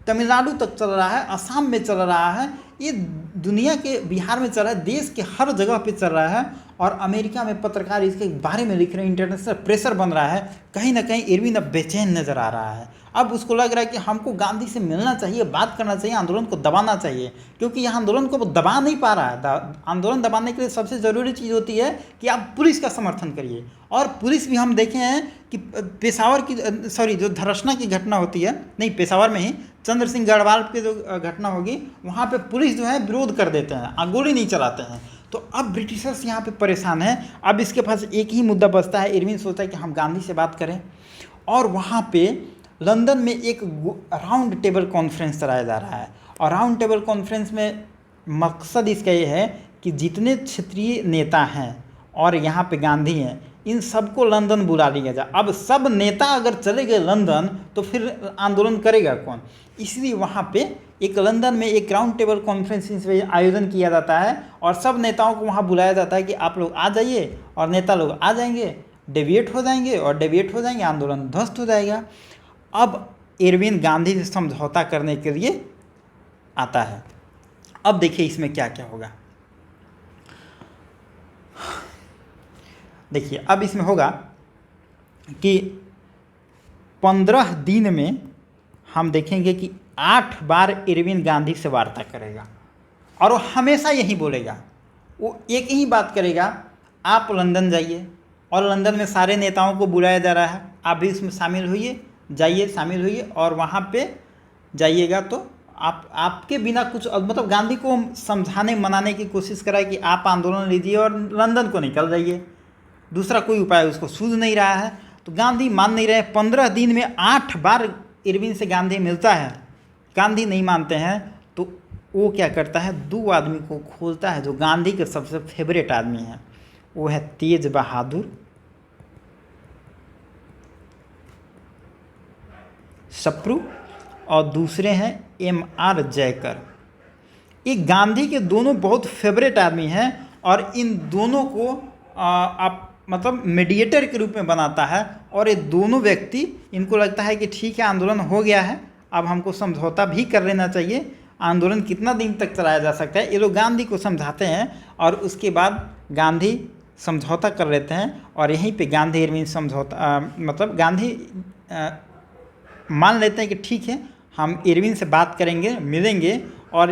तमिलनाडु तक चल रहा है, असम में चल रहा है, ये दुनिया के, बिहार में चल रहा है, देश के हर जगह पे चल रहा है, और अमेरिका में पत्रकार इसके बारे में लिख रहे हैं, इंटरनेशनल प्रेशर बन रहा है। कहीं ना कहीं इरविन अब बेचैन नज़र आ रहा है। अब उसको लग रहा है कि हमको गांधी से मिलना चाहिए, बात करना चाहिए, आंदोलन को दबाना चाहिए, क्योंकि यह आंदोलन को वो दबा नहीं पा रहा है। आंदोलन दबाने के लिए सबसे ज़रूरी चीज़ होती है कि आप पुलिस का समर्थन करिए, और पुलिस भी हम देखे हैं कि पेशावर की, जो धरसना की घटना होती है, नहीं, पेशावर में ही चंद्र सिंह गढ़वाल की जो घटना होगी, वहाँ पे पुलिस जो है विरोध कर देते हैं, गोली नहीं चलाते हैं। तो अब ब्रिटिशर्स यहाँ पे परेशान हैं। अब इसके पास एक ही मुद्दा बचता है। इरविन सोचता है कि हम गांधी से बात करें, और वहाँ पे लंदन में एक राउंड टेबल कॉन्फ्रेंस चलाया जा रहा है, और राउंड टेबल कॉन्फ्रेंस में मकसद इसका ये है कि जितने क्षेत्रीय नेता हैं और यहाँ पे गांधी हैं, इन सबको लंदन बुला लिया जाए। अब सब नेता अगर चले गए लंदन तो फिर आंदोलन करेगा कौन? इसलिए वहाँ पे एक लंदन में एक राउंड टेबल कॉन्फ्रेंस आयोजन किया जाता है, और सब नेताओं को वहाँ बुलाया जाता है कि आप लोग आ जाइए, और नेता लोग आ जाएंगे, डेविएट हो जाएंगे, आंदोलन ध्वस्त हो जाएगा। अब इरविन गांधी से समझौता करने के लिए आता है। अब देखिए इसमें क्या क्या होगा। देखिए, अब इसमें होगा कि 15 दिन में हम देखेंगे कि 8 बार इरविन गांधी से वार्ता करेगा, और वो हमेशा यही बोलेगा, वो एक ही बात करेगा, आप लंदन जाइए, और लंदन में सारे नेताओं को बुलाया जा रहा है, आप भी उसमें शामिल होइए, जाइए शामिल होइए और वहाँ पे जाइएगा तो आपके बिना कुछ मतलब गांधी को समझाने मनाने की कोशिश कराए कि आप आंदोलन लीजिए और लंदन को निकल जाइए, दूसरा कोई उपाय उसको सूझ नहीं रहा है। तो गांधी मान नहीं रहे। 15 दिन में 8 बार इरविन से गांधी मिलता है, गांधी नहीं मानते हैं तो वो क्या करता है, 2 आदमी को खोजता है जो गांधी के सबसे फेवरेट आदमी हैं। वो है तेज बहादुर सप्रू और दूसरे हैं M.R. जयकर। ये गांधी के दोनों बहुत फेवरेट आदमी हैं और इन दोनों को आप मतलब मीडिएटर के रूप में बनाता है। और ये दोनों व्यक्ति, इनको लगता है कि ठीक है आंदोलन हो गया है, अब हमको समझौता भी कर लेना चाहिए, आंदोलन कितना दिन तक चलाया जा सकता है। ये लोग गांधी को समझाते हैं और उसके बाद गांधी समझौता कर लेते हैं। और यहीं पे गांधी इरविन समझौता मतलब गांधी मान लेते हैं कि ठीक है हम इरविन से बात करेंगे, मिलेंगे। और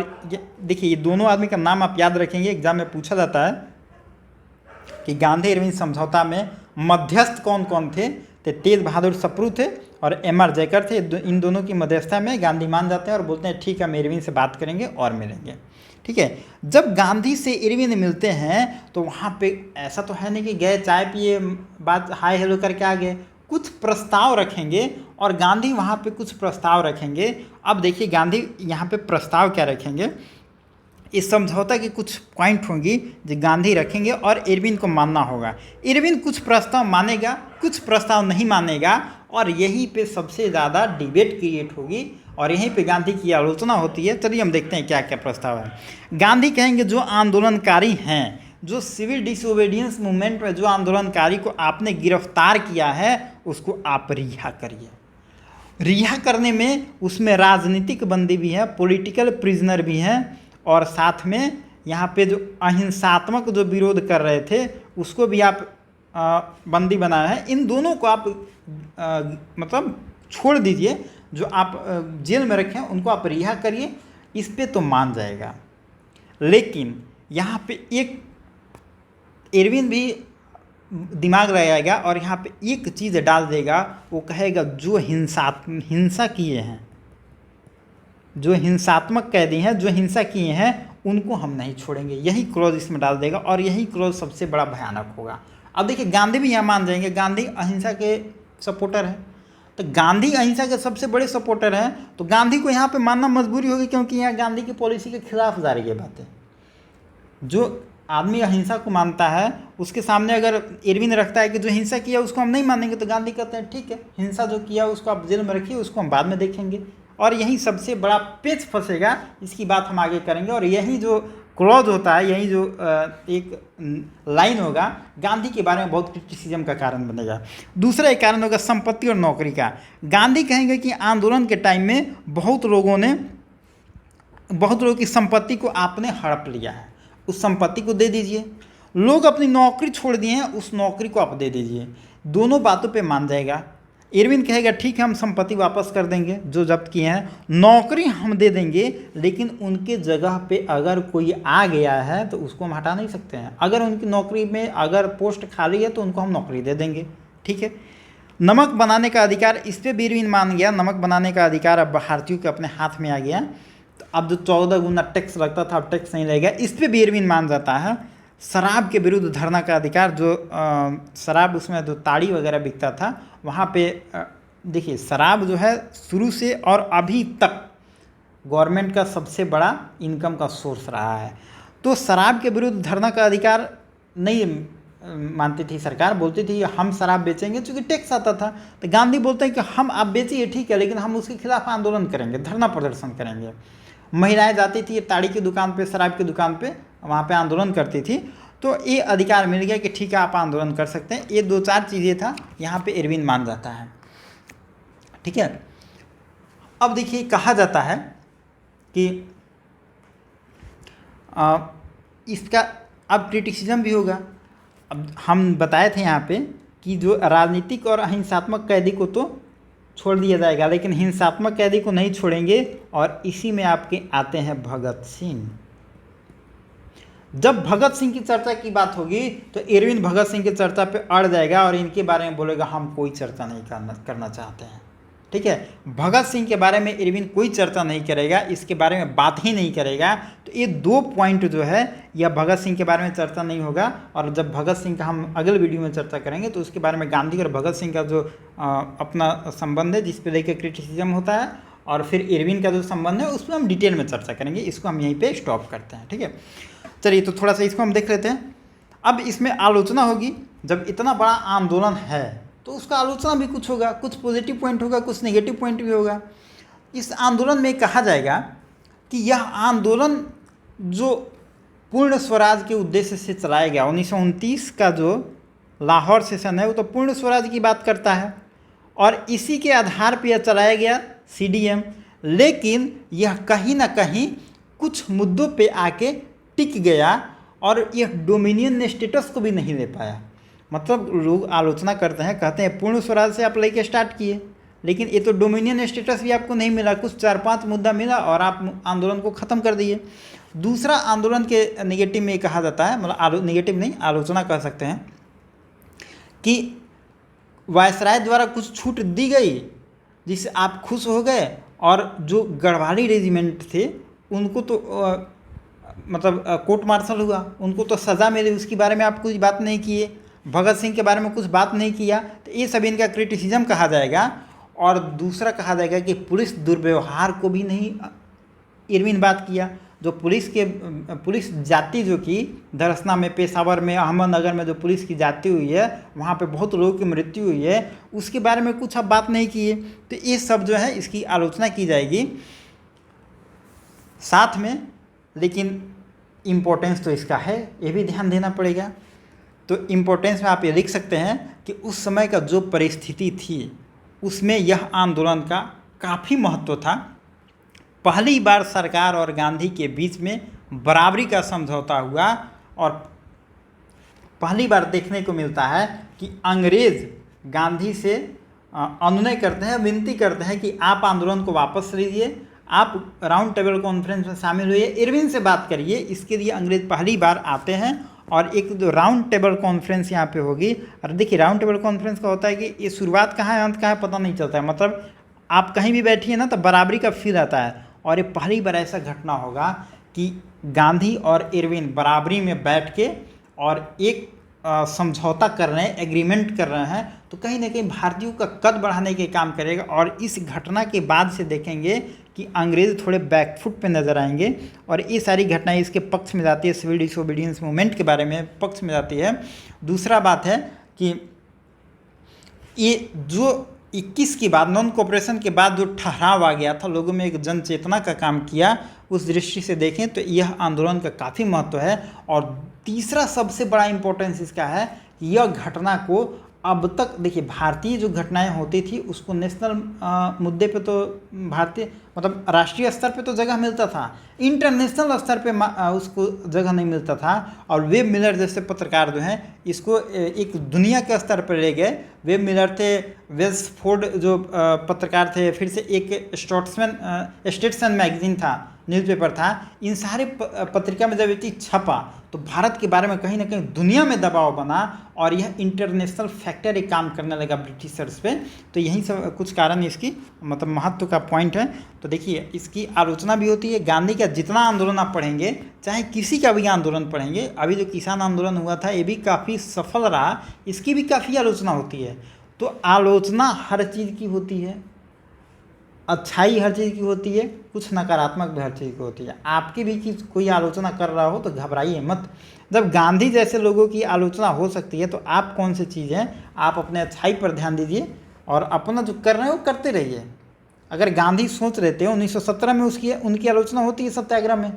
देखिए ये दोनों आदमी का नाम आप याद रखेंगे, एग्जाम में पूछा जाता है कि गांधी इरविन समझौता में मध्यस्थ कौन कौन थे। तो तेज बहादुर सप्रू थे और M.R. जयकर थे। इन दोनों की मध्यस्थता में गांधी मान जाते हैं और बोलते हैं ठीक है हम इरविन से बात करेंगे और मिलेंगे। ठीक है, जब गांधी से इरविन मिलते हैं तो वहाँ पे ऐसा तो है नहीं कि गए चाय पिए बात हाय हेलो करके आ गए, कुछ प्रस्ताव रखेंगे और गांधी वहाँ पे कुछ प्रस्ताव रखेंगे। अब देखिए गांधी यहाँ पे प्रस्ताव क्या रखेंगे, इस समझौता की कुछ पॉइंट होंगी जो गांधी रखेंगे और इरविन को मानना होगा। इरविन कुछ प्रस्ताव मानेगा, कुछ प्रस्ताव नहीं मानेगा और यहीं पे सबसे ज़्यादा डिबेट क्रिएट होगी और यहीं पे गांधी की आलोचना होती है। चलिए हम देखते हैं क्या क्या प्रस्ताव है। गांधी कहेंगे जो आंदोलनकारी हैं, जो सिविल डिसोबीडियंस मूवमेंट में जो आंदोलनकारी को आपने गिरफ्तार किया है उसको आप रिहा करिए। रिहा करने में उसमें राजनीतिक बंदी भी है, पॉलिटिकल प्रिजनर भी हैं और साथ में यहाँ पे जो अहिंसात्मक जो विरोध कर रहे थे उसको भी आप बंदी बनाए हैं। इन दोनों को आप मतलब छोड़ दीजिए, जो आप जेल में रखें उनको आप रिहा करिए, इस पे तो मान जाएगा। लेकिन यहाँ पे एक इरविन भी दिमाग लगाएगा और यहाँ पे एक चीज़ डाल देगा, वो कहेगा जो हिंसा किए हैं, जो हिंसात्मक कैदी हैं, जो हिंसा किए हैं उनको हम नहीं छोड़ेंगे। यही क्लॉज इसमें डाल देगा और यही क्लॉज सबसे बड़ा भयानक होगा। अब देखिए गांधी भी यहाँ मान जाएंगे, गांधी अहिंसा के सपोर्टर हैं, तो गांधी अहिंसा के सबसे बड़े सपोर्टर हैं तो गांधी को यहाँ पे मानना मजबूरी होगी, क्योंकि यहाँ गांधी की पॉलिसी के खिलाफ जा रही है बातें। जो आदमी अहिंसा को मानता है उसके सामने अगर इरविन रखता है कि जो हिंसा किया उसको हम नहीं मानेंगे, तो गांधी कहते हैं ठीक है हिंसा जो किया उसको आप जेल में रखिए, उसको हम बाद में देखेंगे। और यही सबसे बड़ा पेच फंसेगा, इसकी बात हम आगे करेंगे। और यही जो क्लॉज होता है, यही जो एक लाइन होगा गांधी के बारे में बहुत क्रिटिसिज्म का कारण बनेगा। दूसरा एक कारण होगा संपत्ति और नौकरी का। गांधी कहेंगे कि आंदोलन के टाइम में बहुत लोगों की संपत्ति को आपने हड़प लिया है, उस संपत्ति को दे दीजिए। लोग अपनी नौकरी छोड़ दिए हैं, उस नौकरी को आप दे दीजिए। दोनों बातों पे मान जाएगा। इरविन कहेगा ठीक है हम संपत्ति वापस कर देंगे जो जब्त किए हैं, नौकरी हम दे देंगे, लेकिन उनके जगह पे अगर कोई आ गया है तो उसको हम हटा नहीं सकते हैं। अगर उनकी नौकरी में अगर पोस्ट खाली है तो उनको हम नौकरी दे देंगे। ठीक है, नमक बनाने का अधिकार, इस पर भी इरविन मान गया। नमक बनाने का अधिकार अब भारतीयों के अपने हाथ में आ गया, तो अब जो 14 गुना टैक्स लगता था अब टैक्स नहीं लगेगा, इस पर भी इरविन मान जाता है। शराब के विरुद्ध धरना का अधिकार, जो शराब उसमें जो ताड़ी वगैरह बिकता था वहाँ पे देखिए शराब जो है शुरू से और अभी तक गवर्नमेंट का सबसे बड़ा इनकम का सोर्स रहा है। तो शराब के विरुद्ध धरना का अधिकार नहीं मानती थी सरकार, बोलती थी हम शराब बेचेंगे, चूँकि टैक्स आता था। तो गांधी बोलते हैं कि हम आप बेचिए ठीक है, लेकिन हम उसके खिलाफ आंदोलन करेंगे, धरना प्रदर्शन करेंगे। महिलाएं जाती थी ताड़ी की दुकान पे, शराब की दुकान पे, वहाँ पे आंदोलन करती थी, तो ये अधिकार मिल गया कि ठीक है आप आंदोलन कर सकते हैं। ये 2-4 चीज़ें था, यहाँ पे इरविन मान जाता है। ठीक है, अब देखिए कहा जाता है कि इसका अब क्रिटिसिज्म भी होगा। अब हम बताए थे यहाँ पे कि जो राजनीतिक और अहिंसात्मक कैदी को तो छोड़ दिया जाएगा, लेकिन हिंसात्मक कैदी को नहीं छोड़ेंगे। और इसी में आपके आते हैं भगत सिंह। जब भगत सिंह की चर्चा की बात होगी तो इरविन भगत सिंह की चर्चा पे अड़ जाएगा और इनके बारे में बोलेगा हम कोई चर्चा नहीं करना चाहते हैं। ठीक है, भगत सिंह के बारे में इरविन कोई चर्चा नहीं करेगा, इसके बारे में बात ही नहीं करेगा। तो ये 2 पॉइंट जो है यह भगत सिंह के बारे में चर्चा नहीं होगा। और जब भगत सिंह का हम अगले वीडियो में चर्चा करेंगे तो उसके बारे में गांधी और भगत सिंह का जो अपना संबंध है जिस पे लेकर क्रिटिसिज्म होता है, और फिर इरविन का जो संबंध है उस पर हम डिटेल में चर्चा करेंगे। इसको हम यहीं पर स्टॉप करते हैं। ठीक है, चलिए तो थोड़ा सा इसको हम देख लेते हैं। अब इसमें आलोचना होगी, जब इतना बड़ा आंदोलन है तो उसका आलोचना भी कुछ होगा, कुछ पॉजिटिव पॉइंट होगा, कुछ नेगेटिव पॉइंट भी होगा। इस आंदोलन में कहा जाएगा कि यह आंदोलन जो पूर्ण स्वराज के उद्देश्य से चलाया गया, 1929 का जो लाहौर सेशन है वो तो पूर्ण स्वराज की बात करता है और इसी के आधार पर यह चलाया गया CDM। लेकिन यह कहीं ना कहीं कुछ मुद्दों पे आके टिक गया और यह डोमिनियन स्टेटस को भी नहीं ले पाया। मतलब लोग आलोचना करते हैं, कहते हैं पूर्ण स्वराज से आप लेके स्टार्ट किए, लेकिन ये तो डोमिनियन स्टेटस भी आपको नहीं मिला, कुछ 4-5 मुद्दा मिला और आप आंदोलन को ख़त्म कर दिए। दूसरा आंदोलन के नेगेटिव में कहा जाता है, मतलब नेगेटिव नहीं, आलोचना कर सकते हैं कि वायसराय द्वारा कुछ छूट दी गई जिससे आप खुश हो गए, और जो गढ़वाली रेजिमेंट थे उनको तो मतलब कोर्ट मार्शल हुआ, उनको तो सज़ा मिली, उसके बारे में आप कुछ बात नहीं किए। भगत सिंह के बारे में कुछ बात नहीं किया, तो ये सब इनका क्रिटिसिज्म कहा जाएगा। और दूसरा कहा जाएगा कि पुलिस दुर्व्यवहार को भी नहीं इरविन बात किया। जो पुलिस जाति जो कि धरसना में, पेशावर में, अहमदनगर में जो पुलिस की जाति हुई है, वहाँ पे बहुत लोगों की मृत्यु हुई है, उसके बारे में कुछ अब बात नहीं किए। तो ये सब जो है इसकी आलोचना की जाएगी साथ में। लेकिन इम्पोर्टेंस तो इसका है, ये भी ध्यान देना पड़ेगा। तो इम्पोर्टेंस में आप ये लिख सकते हैं कि उस समय का जो परिस्थिति थी उसमें यह आंदोलन का काफ़ी महत्व था। पहली बार सरकार और गांधी के बीच में बराबरी का समझौता हुआ और पहली बार देखने को मिलता है कि अंग्रेज़ गांधी से अनुनय करते हैं, विनती करते हैं कि आप आंदोलन को वापस लीजिए, आप राउंड टेबल कॉन्फ्रेंस में शामिल हुए, इरविन से बात करिए। इसके लिए अंग्रेज़ पहली बार आते हैं और एक जो राउंड टेबल कॉन्फ्रेंस यहाँ पे होगी। और देखिए राउंड टेबल कॉन्फ्रेंस का होता है कि ये शुरुआत कहाँ है अंत कहाँ है पता नहीं चलता है, मतलब आप कहीं भी बैठिए ना तो बराबरी का फील आता है। और ये पहली बार ऐसा घटना होगा कि गांधी और इरविन बराबरी में बैठ के और एक समझौता कर रहे हैं, एग्रीमेंट कर रहे हैं। तो कहीं ना कहीं भारतीयों का कद बढ़ाने के काम करेगा। और इस घटना के बाद से देखेंगे कि अंग्रेज़ थोड़े बैकफुट पे नज़र आएंगे और ये सारी घटनाएं इसके पक्ष में जाती है, सिविल डिसोबीडियंस मूवमेंट के बारे में पक्ष में जाती है। दूसरा बात है कि ये जो 21 के बाद, नॉन कोऑपरेशन के बाद जो ठहराव आ गया था, लोगों में एक जन चेतना का काम किया, उस दृष्टि से देखें तो यह आंदोलन का काफ़ी महत्व है। और तीसरा सबसे बड़ा इम्पोर्टेंस इसका है कि यह घटना को अब तक देखिए, भारतीय जो घटनाएं होती थी उसको नेशनल मुद्दे पे तो भारतीय मतलब राष्ट्रीय स्तर पे तो जगह मिलता था, इंटरनेशनल स्तर पे उसको जगह नहीं मिलता था। और वेब मिलर जैसे पत्रकार जो हैं इसको एक दुनिया के स्तर पर ले गए। वेब मिलर थे, वेल्सफोर्ड जो पत्रकार थे, फिर से एक स्टेट्समैन मैगजीन था, न्यूज़पेपर था। इन सारे पत्रिका में जब ये चीज़ छपा तो भारत के बारे में कहीं ना कहीं दुनिया में दबाव बना और यह इंटरनेशनल फैक्टर एक काम करने लगा ब्रिटिशर्स पे। तो यही सब कुछ कारण इसकी मतलब महत्व का पॉइंट है। तो देखिए इसकी आलोचना भी होती है। गांधी का जितना आंदोलन आप पढ़ेंगे, चाहे किसी का भी आंदोलन पढ़ेंगे, अभी जो किसान आंदोलन हुआ था ये भी काफ़ी सफल रहा, इसकी भी काफ़ी आलोचना होती है। तो आलोचना हर चीज़ की होती है, अच्छाई हर चीज़ की होती है, कुछ नकारात्मक भी हर चीज़ की होती है। आपकी भी चीज़ कोई आलोचना कर रहा हो तो घबराइए मत। जब गांधी जैसे लोगों की आलोचना हो सकती है तो आप कौन सी चीज़ है, आप अपने अच्छाई पर ध्यान दीजिए और अपना जो कर रहे हैं वो करते रहिए। अगर गांधी सोच रहे थे 1917 में उनकी आलोचना होती है सत्याग्रह में।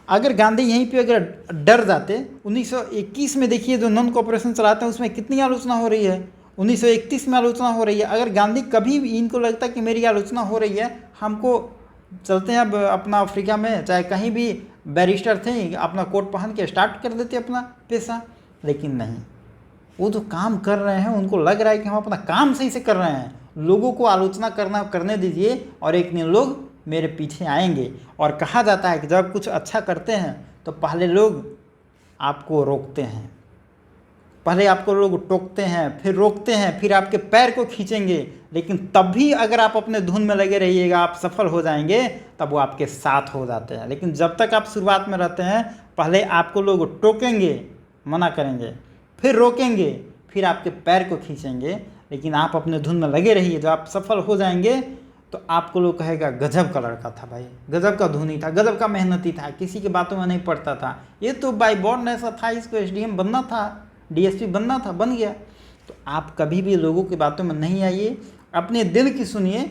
अगर गांधी यहीं पे अगर डर जाते, 1921 में देखिए जो नॉन कोऑपरेशन चलाते हैं उसमें कितनी आलोचना हो रही है, 1931 में आलोचना हो रही है। अगर गांधी कभी भी इनको लगता कि मेरी आलोचना हो रही है, हमको चलते हैं अब अपना अफ्रीका में, चाहे कहीं भी बैरिस्टर थे, अपना कोट पहन के स्टार्ट कर देते अपना पेशा। लेकिन नहीं, वो जो काम कर रहे हैं उनको लग रहा है कि हम अपना काम सही से कर रहे हैं। लोगों को आलोचना करने दीजिए और एक दिन लोग मेरे पीछे आएंगे। और कहा जाता है कि जब कुछ अच्छा करते हैं तो पहले लोग आपको रोकते हैं, पहले आपको लोग टोकते हैं, फिर रोकते हैं, फिर आपके पैर को खींचेंगे, लेकिन तब भी अगर आप अपने धुन में लगे रहिएगा, आप सफल हो जाएंगे, तब वो आपके साथ हो जाते हैं। लेकिन जब तक आप शुरुआत में रहते हैं, पहले आपको लोग टोकेंगे, मना करेंगे, फिर रोकेंगे, फिर आपके पैर को खींचेंगे, लेकिन आप अपने धुन में लगे रहिए। जब आप सफल हो जाएंगे तो आपको लोग कहेगा गजब का लड़का था भाई, गजब का धुनी था, गजब का मेहनती था, किसी की बातों में नहीं पड़ता था, ये तो बाई बॉर्न ऐसा था, इसको एसडीएम बनना था, डीएसपी बनना था, बन गया। तो आप कभी भी लोगों की बातों में नहीं आइए, अपने दिल की सुनिए,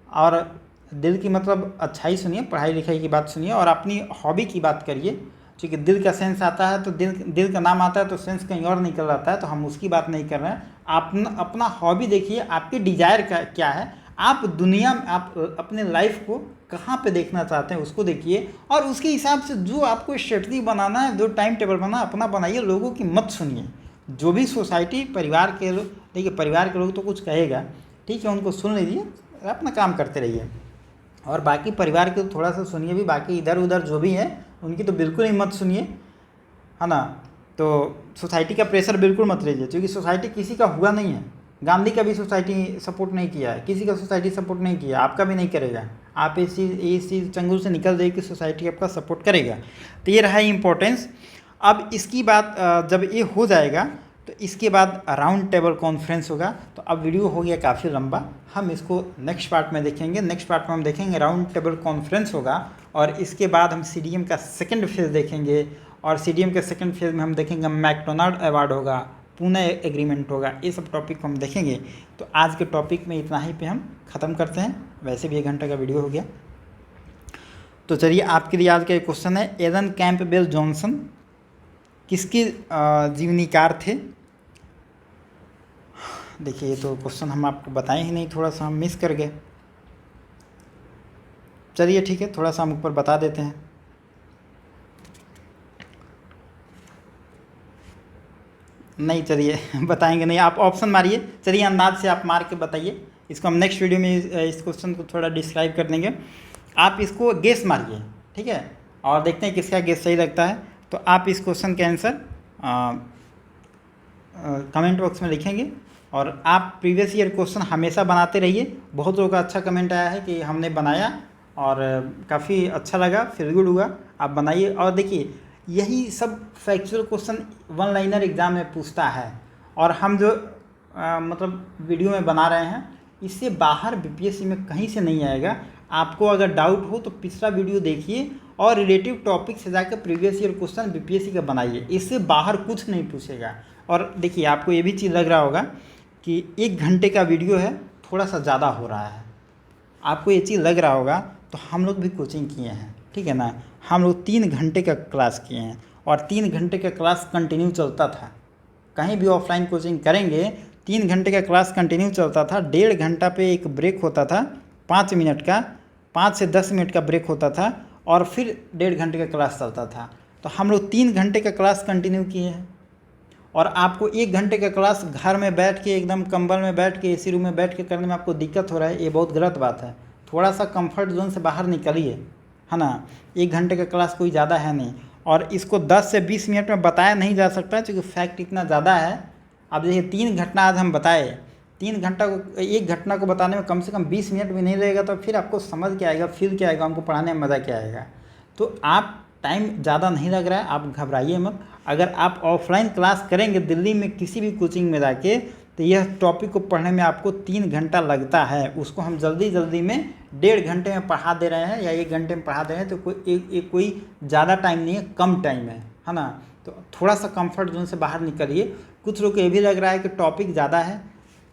और दिल की मतलब अच्छाई सुनिए, पढ़ाई लिखाई की बात सुनिए, और अपनी हॉबी की बात करिए। क्योंकि दिल का सेंस आता है तो दिल का नाम आता है तो सेंस कहीं और निकल जाता है, तो हम उसकी बात नहीं कर रहे हैं। आप अपना हॉबी देखिए, आपकी डिजायर क्या है, आप दुनिया में आप अपने लाइफ को कहाँ पे देखना चाहते हैं उसको देखिए, और उसके हिसाब से जो आपको स्ट्रेटजी बनाना है, जो टाइम टेबल बनाना अपना बनाइए। लोगों की मत सुनिए, जो भी सोसाइटी परिवार के लोग, देखिए परिवार के लोग तो कुछ कहेगा, ठीक है, उनको सुन लीजिए, अपना काम करते रहिए, और बाकी परिवार के थोड़ा सा सुनिए भी, बाकी इधर उधर जो भी है उनकी तो बिल्कुल ही मत सुनिए, है ना। तो सोसाइटी का प्रेशर बिल्कुल मत लीजिए, क्योंकि सोसाइटी किसी का हुआ नहीं है। गांधी का भी सोसाइटी सपोर्ट नहीं किया है, किसी का सोसाइटी सपोर्ट नहीं किया, आपका भी नहीं करेगा। आप इस चीज़ चंगुल से निकल जाइए कि सोसाइटी आपका सपोर्ट करेगा। तो ये रहा इम्पोर्टेंस। अब इसकी बात जब ये हो जाएगा तो इसके बाद राउंड टेबल कॉन्फ्रेंस होगा। तो अब वीडियो हो गया काफ़ी लंबा, हम इसको नेक्स्ट पार्ट में देखेंगे। नेक्स्ट पार्ट में हम देखेंगे राउंड टेबल कॉन्फ्रेंस होगा, और इसके बाद हम सीडीएम का सेकंड फेज़ देखेंगे, और सीडीएम के सेकंड फेज़ में हम देखेंगे मैकडोनाल्ड अवार्ड होगा, पुणे एग्रीमेंट होगा, ये सब टॉपिक हम देखेंगे। तो आज के टॉपिक में इतना ही पे हम ख़त्म करते हैं, वैसे भी 1 घंटे का वीडियो हो गया। तो चलिए, आपके लिए आज का एक क्वेश्चन है, एलन कैंपबेल जॉनसन किसके जीवनीकार थे? देखिए, ये तो क्वेश्चन हम आपको बताए ही नहीं, थोड़ा सा हम मिस कर गए। चलिए ठीक है, थोड़ा सा हम ऊपर बता देते हैं। नहीं, चलिए बताएंगे नहीं, आप ऑप्शन मारिए। चलिए, अंदाज से आप मार के बताइए, इसको हम नेक्स्ट वीडियो में इस क्वेश्चन को थोड़ा डिस्क्राइब कर देंगे। आप इसको गेस मारिए, ठीक है, और देखते हैं किसका गेस सही लगता है। तो आप इस क्वेश्चन के आंसर कमेंट बॉक्स में लिखेंगे, और आप प्रीवियस ईयर क्वेश्चन हमेशा बनाते रहिए। बहुत लोगों का अच्छा कमेंट आया है कि हमने बनाया और काफ़ी अच्छा लगा, फील गुड हुआ, आप बनाइए। और देखिए, यही सब factual question one liner exam में पूछता है, और हम जो मतलब वीडियो में बना रहे हैं, इससे बाहर बीपीएससी में कहीं से नहीं आएगा। आपको अगर डाउट हो तो पिछला वीडियो देखिए, और रिलेटिव टॉपिक से जाकर प्रीवियस ईयर क्वेश्चन बीपीएससी का बनाइए, इससे बाहर कुछ नहीं पूछेगा। और देखिए, आपको ये भी चीज़ लग रहा होगा कि 1 घंटे का वीडियो है, थोड़ा सा ज़्यादा हो रहा है, आपको ये चीज़ लग रहा होगा। तो हम लोग भी कोचिंग किए हैं, ठीक है ना, हम लोग 3 घंटे का क्लास किए हैं, और 3 घंटे का क्लास कंटिन्यू चलता था। कहीं भी ऑफलाइन कोचिंग करेंगे, 3 घंटे का क्लास कंटिन्यू चलता था। 1.5 घंटा पे एक ब्रेक होता था 5 मिनट का, 5 से 10 मिनट का ब्रेक होता था, और फिर 1.5 घंटे का क्लास चलता था। तो हम लोग 3 घंटे का क्लास कंटिन्यू किए हैं। और आपको 1 घंटे का क्लास घर में बैठ के, एकदम कंबल में बैठ के, एसी रूम में बैठ के करने में आपको दिक्कत हो रहा है, ये बहुत गलत बात है। थोड़ा सा कंफर्ट जोन से बाहर निकलिए, है ना। 1 घंटे का क्लास कोई ज़्यादा है नहीं, और इसको 10 से 20 मिनट में बताया नहीं जा सकता, क्योंकि फैक्ट इतना ज़्यादा है। अब देखिए, 3 घटना आज हम बताए, 3 घंटा को, एक घटना को बताने में कम से कम 20 मिनट भी नहीं लगेगा, तो फिर आपको समझ क्या आएगा, फील क्या आएगा, हमको पढ़ाने में मज़ा क्या आएगा। तो आप टाइम ज़्यादा नहीं लग रहा है, आप घबराइए मत। अगर आप ऑफलाइन क्लास करेंगे दिल्ली में किसी भी कोचिंग में जाके, तो यह टॉपिक को पढ़ने में आपको 3 घंटा लगता है। उसको हम जल्दी जल्दी में 1.5 घंटे में पढ़ा दे रहे हैं, या 1 घंटे में पढ़ा दे रहे हैं। तो कोई ज़्यादा टाइम नहीं है, कम टाइम है ना। तो थोड़ा सा कंफर्ट जोन से बाहर निकलिए। कुछ लोग को ये भी लग रहा है कि टॉपिक ज़्यादा है।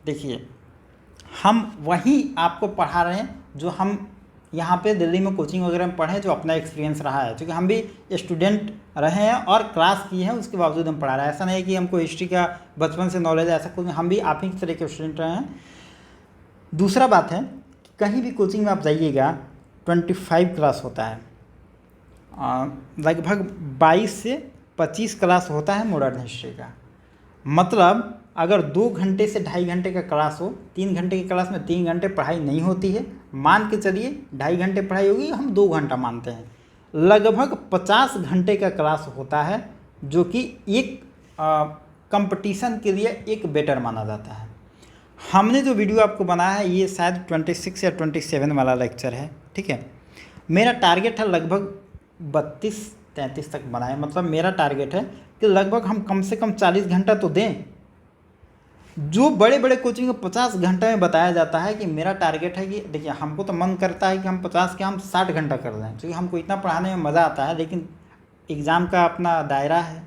देखिए, हम वही आपको पढ़ा रहे हैं जो हम यहाँ पे दिल्ली में कोचिंग वगैरह में पढ़े, जो अपना एक्सपीरियंस रहा है, क्योंकि हम भी स्टूडेंट रहे हैं और क्लास किए हैं, उसके बावजूद हम पढ़ा रहे हैं। ऐसा नहीं है कि हमको हिस्ट्री का बचपन से नॉलेज है, ऐसा कुछ नहीं, हम भी आप ही की तरह के स्टूडेंट रहे हैं। दूसरा बात है, कहीं भी कोचिंग में आप जाइएगा 25 क्लास होता है, लगभग 22 से 25 क्लास होता है मॉडर्न हिस्ट्री का। मतलब अगर 2 घंटे से 2.5 घंटे का क्लास हो, 3 घंटे की क्लास में 3 घंटे पढ़ाई नहीं होती है, मान के चलिए 2.5 घंटे पढ़ाई होगी, हम 2 घंटा मानते हैं। लगभग 50 घंटे का क्लास होता है, जो कि एक कंपटीशन के लिए एक बेटर माना जाता है। हमने जो वीडियो आपको बनाया है ये शायद 26 या 27 वाला लेक्चर है, ठीक है। मेरा टारगेट है लगभग 32-33 तक बनाए, मतलब मेरा टारगेट है कि लगभग हम कम से कम 40 घंटा तो दें। जो बड़े बड़े कोचिंग को 50 घंटे में बताया जाता है कि मेरा टारगेट है कि देखिए, हमको तो मन करता है कि हम 50 के हम 60 घंटा कर दें, क्योंकि हमको इतना पढ़ाने में मज़ा आता है। लेकिन एग्ज़ाम का अपना दायरा है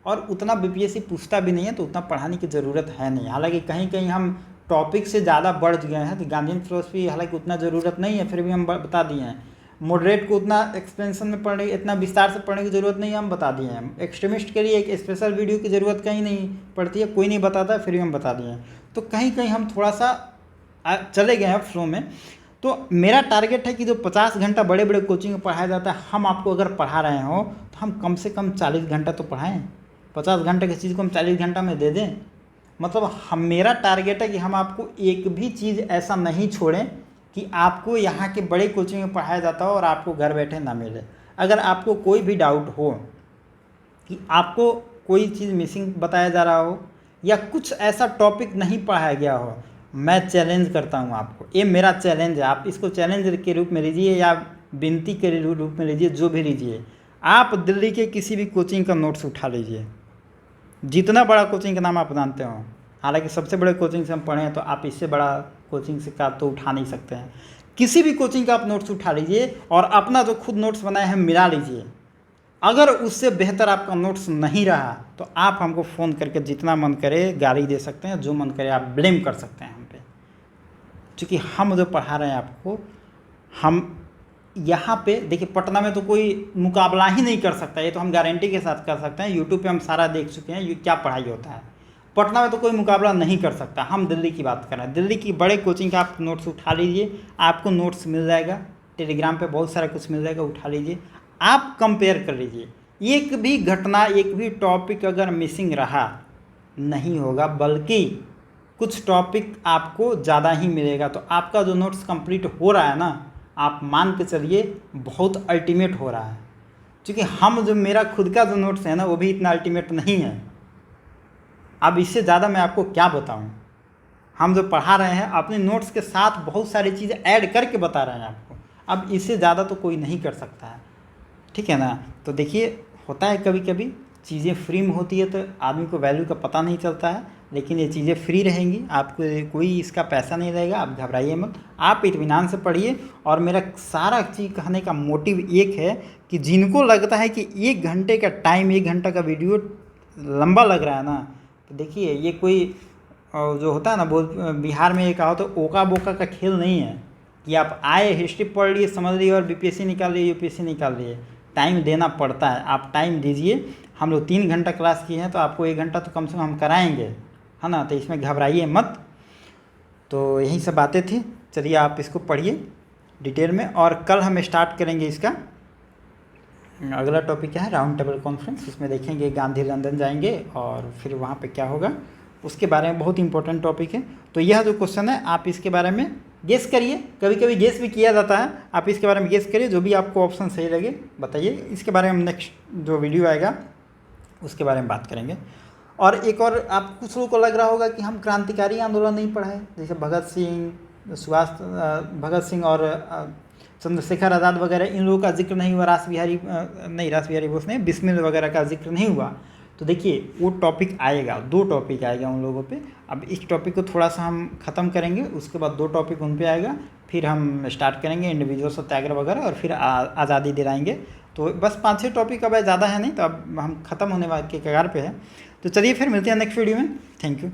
और उतना बीपीएससी पूछता भी नहीं है, तो उतना पढ़ाने की ज़रूरत है नहीं। हालांकि कहीं कहीं हम टॉपिक से ज़्यादा बढ़ गए हैं, तो गांधीयन फिलोसफी हालांकि उतना ज़रूरत नहीं है, फिर भी हम बता दिए हैं। मॉडरेट को उतना एक्सपेंशन में पढ़ने, इतना विस्तार से पढ़ने की ज़रूरत नहीं है, हम बता दिए हैं। एक्सट्रीमिस्ट के लिए एक स्पेशल वीडियो की ज़रूरत कहीं नहीं पड़ती है, कोई नहीं बताता, फिर भी हम बता दिए हैं। तो कहीं कहीं हम थोड़ा सा चले गए हैं फ्लो में। तो मेरा टारगेट है कि जो 50 घंटा बड़े बड़े कोचिंग में पढ़ाया जाता है, हम आपको अगर पढ़ा रहे हो तो हम कम से कम 40 घंटा तो पढ़ाएँ। 50 घंटे की चीज़ को हम 40 घंटा में दे दें, मतलब मेरा टारगेट है कि हम आपको एक भी चीज़ ऐसा नहीं छोड़ें कि आपको यहाँ के बड़े कोचिंग में पढ़ाया जाता हो और आपको घर बैठे ना मिले। अगर आपको कोई भी डाउट हो कि आपको कोई चीज़ मिसिंग बताया जा रहा हो या कुछ ऐसा टॉपिक नहीं पढ़ाया गया हो, मैं चैलेंज करता हूँ आपको। ये मेरा चैलेंज है, आप इसको चैलेंज के रूप में लीजिए या विनती के रूप में लीजिए, जो भी लीजिए। आप दिल्ली के किसी भी कोचिंग का नोट्स उठा लीजिए, जितना बड़ा कोचिंग का नाम आप जानते हो। हालांकि सबसे बड़े कोचिंग से हम पढ़े हैं, तो आप इससे बड़ा कोचिंग से का तो उठा नहीं सकते हैं। किसी भी कोचिंग का आप नोट्स उठा लीजिए और अपना जो खुद नोट्स बनाए हैं मिला लीजिए। अगर उससे बेहतर आपका नोट्स नहीं रहा तो आप हमको फ़ोन करके जितना मन करे गाली दे सकते हैं, जो मन करे आप ब्लेम कर सकते हैं हम पे। क्योंकि हम जो पढ़ा रहे हैं आपको, हम यहाँ पे देखिए, पटना में तो कोई मुकाबला ही नहीं कर सकता, ये तो हम गारंटी के साथ कर सकते हैं। यूट्यूब पे हम सारा देख चुके हैं ये क्या पढ़ाई होता है। पटना में तो कोई मुकाबला नहीं कर सकता। हम दिल्ली की बात कर रहे हैं, दिल्ली की बड़े कोचिंग का आप नोट्स उठा लीजिए, आपको नोट्स मिल जाएगा, टेलीग्राम पे बहुत सारा कुछ मिल जाएगा, उठा लीजिए, आप कंपेयर कर लीजिए। एक भी घटना, एक भी टॉपिक अगर मिसिंग रहा नहीं होगा, बल्कि कुछ टॉपिक आपको ज़्यादा ही मिलेगा। तो आपका जो नोट्स कंप्लीट हो रहा है ना, आप मान के चलिए बहुत अल्टीमेट हो रहा है। क्योंकि हम जो मेरा खुद का जो नोट्स है ना, वो भी इतना अल्टीमेट नहीं है। अब इससे ज़्यादा मैं आपको क्या बताऊं। हम जो पढ़ा रहे हैं अपने नोट्स के साथ बहुत सारी चीज़ें ऐड करके बता रहे हैं आपको। अब इससे ज़्यादा तो कोई नहीं कर सकता है, ठीक है ना। तो देखिए, होता है कभी कभी चीज़ें फ्री में होती है तो आदमी को वैल्यू का पता नहीं चलता है, लेकिन ये चीज़ें फ्री रहेंगी, आपको कोई इसका पैसा नहीं रहेगा। आप घबराइए मत, आप इत्मीनान से पढ़िए। और मेरा सारा चीज़ कहने का मोटिव एक है कि जिनको लगता है कि 1 घंटे का टाइम, 1 घंटा का वीडियो लंबा लग रहा है ना, तो देखिए ये कोई जो होता है ना, बिहार में ये कहा तो ओका बोका का खेल नहीं है कि आप आए, हिस्ट्री पढ़ लिए, समझ लिए और बीपीएससी निकाल लिए, यूपीएससी निकाल लिए। टाइम देना पड़ता है, आप टाइम दीजिए। हम लोग 3 घंटा क्लास किए हैं, तो आपको 1 घंटा तो कम से कम हम कराएंगे, है ना। तो इसमें घबराइए मत। तो यही सब बातें थी। चलिए आप इसको पढ़िए डिटेल में, और कल हम स्टार्ट करेंगे इसका अगला टॉपिक क्या है, राउंड टेबल कॉन्फ्रेंस। उसमें देखेंगे गांधी लंदन जाएंगे और फिर वहाँ पे क्या होगा, उसके बारे में बहुत इंपॉर्टेंट टॉपिक है। तो यह जो क्वेश्चन है आप इसके बारे में गेस करिए, कभी कभी गेस भी किया जाता है, आप इसके बारे में गेस करिए, जो भी आपको ऑप्शन सही लगे बताइए। इसके बारे में हम नेक्स्ट जो वीडियो आएगा उसके बारे में बात करेंगे। और एक और, आप कुछ लोगों को लग रहा होगा कि हम क्रांतिकारी आंदोलन नहीं पढ़ाए, जैसे भगत सिंह और चंद्रशेखर आज़ाद वगैरह, इन लोगों का जिक्र नहीं हुआ, रास बिहारी बोस नहीं, बिस्मिल वगैरह का जिक्र नहीं हुआ। तो देखिए वो टॉपिक आएगा, 2 टॉपिक आएगा उन लोगों पे। अब इस टॉपिक को थोड़ा सा हम ख़त्म करेंगे, उसके बाद 2 टॉपिक उन पे आएगा, फिर हम स्टार्ट करेंगे इंडिविजुअल सत्याग्रह वगैरह, और फिर आज़ादी दिलाएंगे। तो बस 5-6 टॉपिक अब ज़्यादा है नहीं, तो अब हम ख़त्म होने वाले के कगार पे है। तो चलिए फिर मिलते हैं नेक्स्ट वीडियो में। Thank you.